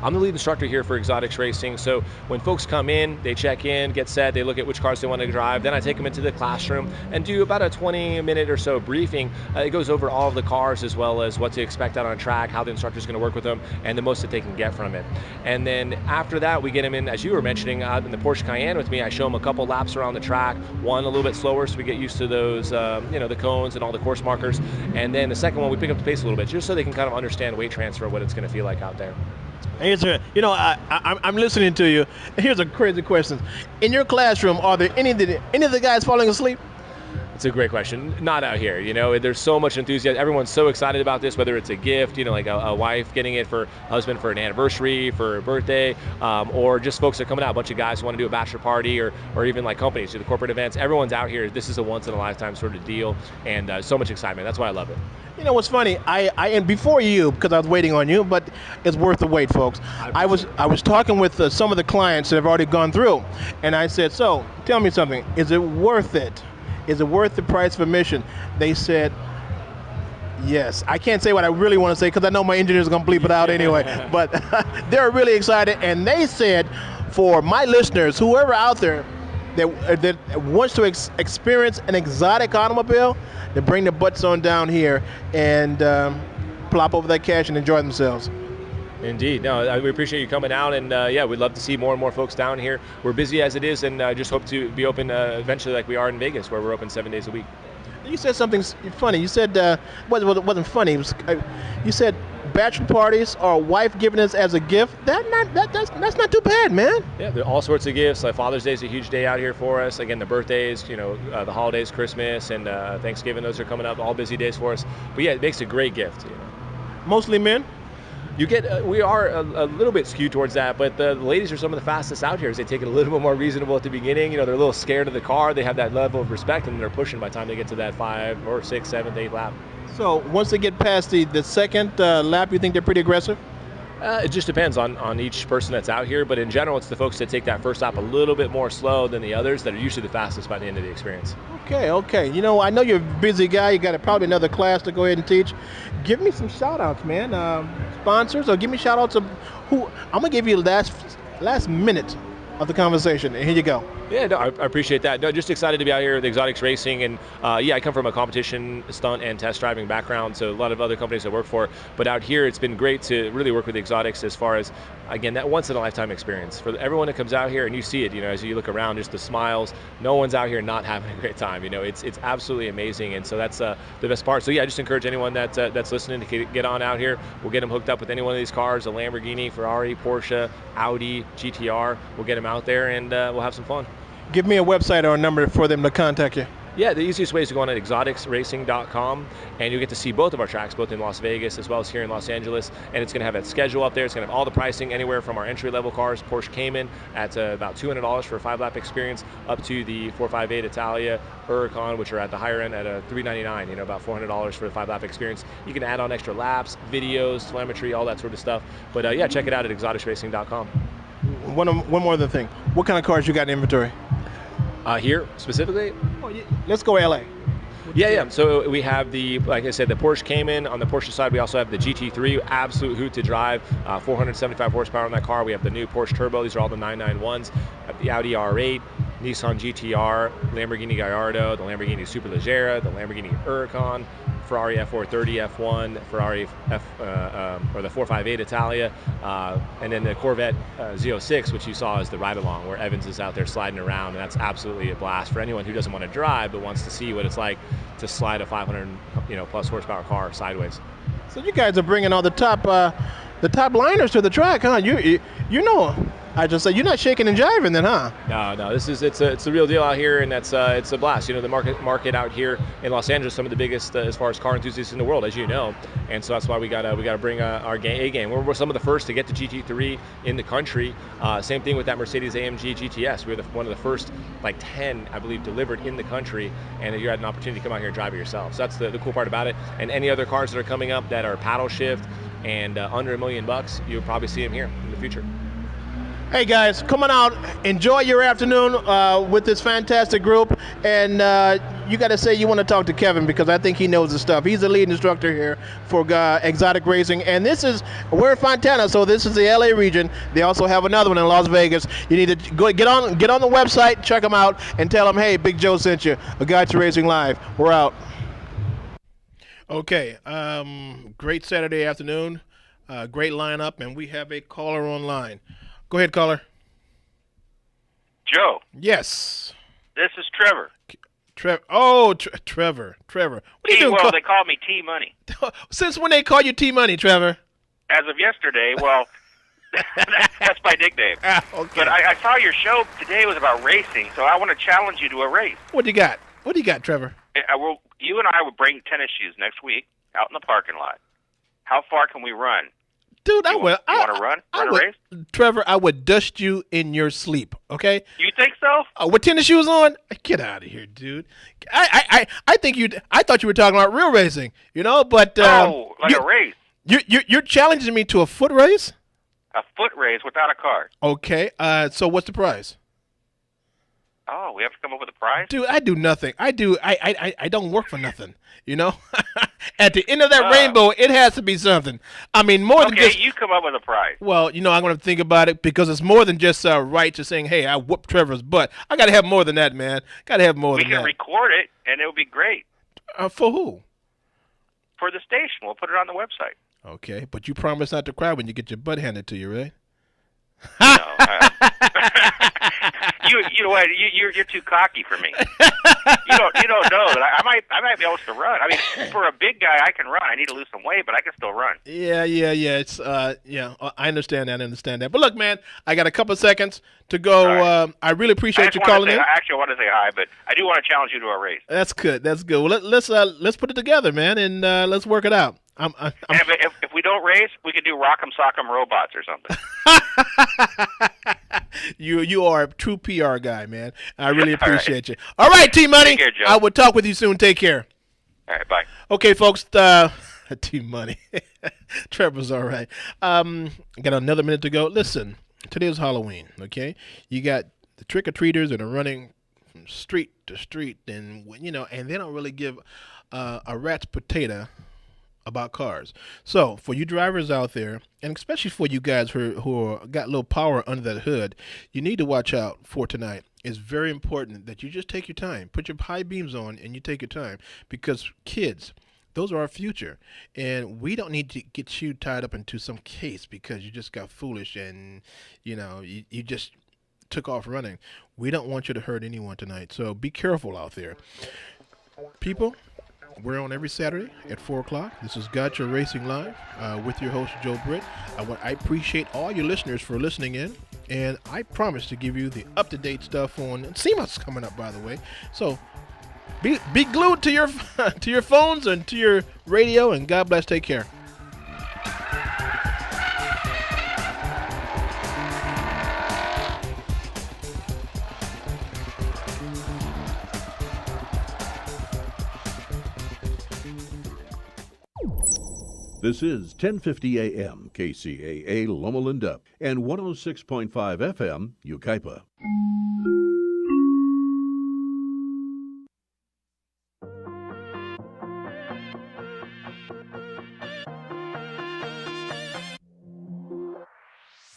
I'm the lead instructor here for Exotics Racing. So when folks come in, they check in, get set, they look at which cars they want to drive. Then I take them into the classroom and do about a 20-minute or so briefing. It goes over all of the cars as well as what to expect out on track, how the instructor's going to work with them, and the most that they can get from it. And then after that, we get them in, as you were mentioning, in the Porsche Cayenne with me. I show them a couple laps around the track, one a little bit slower so we get used to those, the cones and all the course markers. And then the second one, we pick up the pace a little bit just so they can kind of understand weight transfer, what it's going to feel like out there. I'm listening to you. Here's a crazy question. In your classroom, are there any of the guys falling asleep? It's a great question. Not out here. There's so much enthusiasm. Everyone's so excited about this, whether it's a gift, like a wife getting it for husband for an anniversary, for a birthday, or just folks that are coming out, a bunch of guys who want to do a bachelor party, or even like companies do the corporate events. Everyone's out here. This is a once in a lifetime sort of deal, and so much excitement. That's why I love it. You know what's funny? And before you, because I was waiting on you, but it's worth the wait, folks. I was talking with some of the clients that have already gone through, and I said, so tell me something. Is it worth it? Is it worth the price of admission? They said, yes. I can't say what I really want to say because I know my engineers are going to bleep it out anyway. But they're really excited, and they said, for my listeners, whoever out there that wants to experience an exotic automobile, they bring their butts on down here and plop over that cash and enjoy themselves. Indeed. No, we appreciate you coming out, and we'd love to see more and more folks down here. We're busy as it is, and I just hope to be open eventually like we are in Vegas, where we're open 7 days a week. You said something funny. You said, it wasn't funny. You said bachelor parties or a wife giving us as a gift. That's not too bad, man. Yeah, there are all sorts of gifts. Like Father's Day is a huge day out here for us. Again, the birthdays, the holidays, Christmas, and Thanksgiving, those are coming up, all busy days for us. But yeah, it makes a great gift. Mostly men? You get, we are a little bit skewed towards that, but the ladies are some of the fastest out here as they take it a little bit more reasonable at the beginning. They're a little scared of the car. They have that level of respect, and they're pushing by the time they get to that 5 or 6, 7th, 8th lap. So once they get past the second lap, you think they're pretty aggressive? It just depends on each person that's out here, but in general, it's the folks that take that first lap a little bit more slow than the others that are usually the fastest by the end of the experience. Okay. I know you're a busy guy. You got probably another class to go ahead and teach. Give me some shout-outs, man. Sponsors, or give me shout-outs of who. I'm going to give you the last minute of the conversation, and here you go. Yeah, no, I appreciate that. No, just excited to be out here with Exotics Racing, and I come from a competition, stunt, and test driving background, so a lot of other companies I work for, but out here it's been great to really work with Exotics as far as, again, that once-in-a-lifetime experience. For everyone that comes out here, and you see it, as you look around, just the smiles, no one's out here not having a great time. It's absolutely amazing, and so that's the best part. So yeah, I just encourage anyone that's listening to get on out here. We'll get them hooked up with any one of these cars, a Lamborghini, Ferrari, Porsche, Audi, GTR. We'll get them out there, and we'll have some fun. Give me a website or a number for them to contact you. Yeah, the easiest way is to go on at exoticsracing.com, and you'll get to see both of our tracks, both in Las Vegas as well as here in Los Angeles. And it's going to have that schedule up there. It's going to have all the pricing anywhere from our entry-level cars, Porsche Cayman at about $200 for a 5-lap experience, up to the 458 Italia, Huracan, which are at the higher end at $399, about $400 for the 5-lap experience. You can add on extra laps, videos, telemetry, all that sort of stuff. But check it out at exoticsracing.com. One more other thing. What kind of cars you got in inventory? Here specifically? Let's go LA. Yeah. So we have like I said, the Porsche Cayman. On the Porsche side, we also have the GT3, absolute hoot to drive, 475 horsepower on that car. We have the new Porsche Turbo. These are all the 991s. The Audi R8, Nissan GTR, Lamborghini Gallardo, the Lamborghini Superleggera, the Lamborghini Huracan, Ferrari F430 F1, Ferrari or the 458 Italia, and then the Corvette Z06, which you saw is the ride-along, where Evans is out there sliding around, and that's absolutely a blast for anyone who doesn't want to drive but wants to see what it's like to slide a 500 plus horsepower car sideways. So you guys are bringing all the top liners to the track, huh? You know. I just said you're not shaking and jiving then, huh? No. It's a real deal out here, and it's a blast. The market out here in Los Angeles, some of the biggest as far as car enthusiasts in the world, as you know, and so that's why we gotta bring our A game. We're some of the first to get the GT3 in the country. Same thing with that Mercedes AMG GTS. We're one of the first 10, I believe, delivered in the country, and you had an opportunity to come out here and drive it yourself. So that's the cool part about it. And any other cars that are coming up that are paddle shift and under $1 million, you'll probably see them here in the future. Hey guys, come on out, enjoy your afternoon with this fantastic group, and you got to say you want to talk to Kevin because I think he knows the stuff. He's the lead instructor here for Exotic Racing, and we're in Fontana, so this is the LA region. They also have another one in Las Vegas. You need to get on the website, check them out, and tell them, hey, Big Joe sent you. Kcaa Racing Live. We're out. Okay, great Saturday afternoon, great lineup, and we have a caller online. Go ahead, caller. Joe. Yes. This is Trevor. Trevor. What are you doing? Well, they call me T-Money. Since when they call you T-Money, Trevor? As of yesterday, well, that's my nickname. Okay. But I saw your show today was about racing, so I want to challenge you to a race. What do you got, Trevor? You and I will bring tennis shoes next week out in the parking lot. How far can we run? Dude, You want to run a race? Trevor, I would dust you in your sleep, okay? You think so? With tennis shoes on? Get out of here, dude. I thought you were talking about real racing, but a race. You're challenging me to a foot race? A foot race without a car. Okay. So what's the prize? Oh, we have to come up with a prize? Dude, I do nothing. I don't work for nothing, At the end of that rainbow, it has to be something. I mean, more than just... Okay, you come up with a prize. Well, I'm going to think about it because it's more than just right to saying, hey, I whooped Trevor's butt. I got to have more than that, man. Got to have more than that. We can record it, and it would be great. For who? For the station. We'll put it on the website. Okay, but you promise not to cry when you get your butt handed to you, right? No. You know what? You're too cocky for me. You don't know that I might be able to run. I mean, for a big guy, I can run. I need to lose some weight, but I can still run. Yeah. It's I understand that. But look, man, I got a couple seconds to go. Right. I really appreciate you calling in. Actually, I want to say hi, but I do want to challenge you to a race. That's good. Well, let's put it together, man, and let's work it out. If we don't race, we could do Rock'em Sock'em Robots or something. You are a true PR guy, man. I really appreciate you. All right, T-Money. Take care, Joe. I will talk with you soon. Take care. All right, bye. Okay, folks. T-Money. Trevor's all right. Got another minute to go. Listen, today's Halloween, okay? You got the trick-or-treaters that are running from street to street, and they don't really give a rat's potato about cars. So for you drivers out there, and especially for you guys who got a little power under that hood, you need to watch out for tonight. It's very important that you just take your time. Put your high beams on and you take your time, because kids, those are our future, and we don't need to get you tied up into some case because you just got foolish and you just took off running. We don't want you to hurt anyone tonight, so be careful out there. People, we're on every Saturday at 4 o'clock. This is Kcaa Racing Live with your host, Joe Britt. I appreciate all your listeners for listening in, and I promise to give you the up-to-date stuff on SEMA's coming up, by the way. So be glued to your to your phones and to your radio, and God bless. Take care. This is 1050 AM KCAA Loma Linda and 106.5 FM Yucaipa.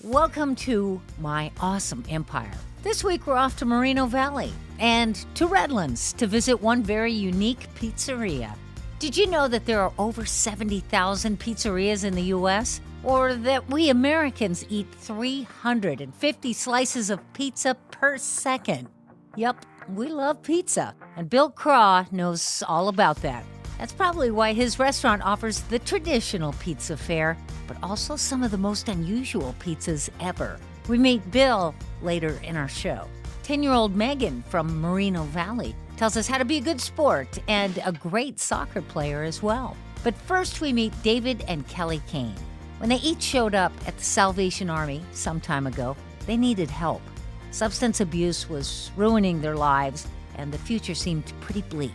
Welcome to my awesome empire. This week we're off to Moreno Valley and to Redlands to visit one very unique pizzeria. Did you know that there are over 70,000 pizzerias in the U.S.? Or that we Americans eat 350 slices of pizza per second? Yup, we love pizza, and Bill Kcaa knows all about that. That's probably why his restaurant offers the traditional pizza fare, but also some of the most unusual pizzas ever. We meet Bill later in our show. 10-year-old Megan from Moreno Valley tells us how to be a good sport and a great soccer player as well. But first we meet David and Kelly Kane. When they each showed up at the Salvation Army some time ago, they needed help. Substance abuse was ruining their lives, and the future seemed pretty bleak.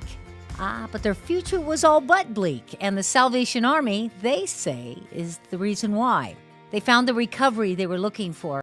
But their future was all but bleak, and the Salvation Army, they say, is the reason why. They found the recovery they were looking for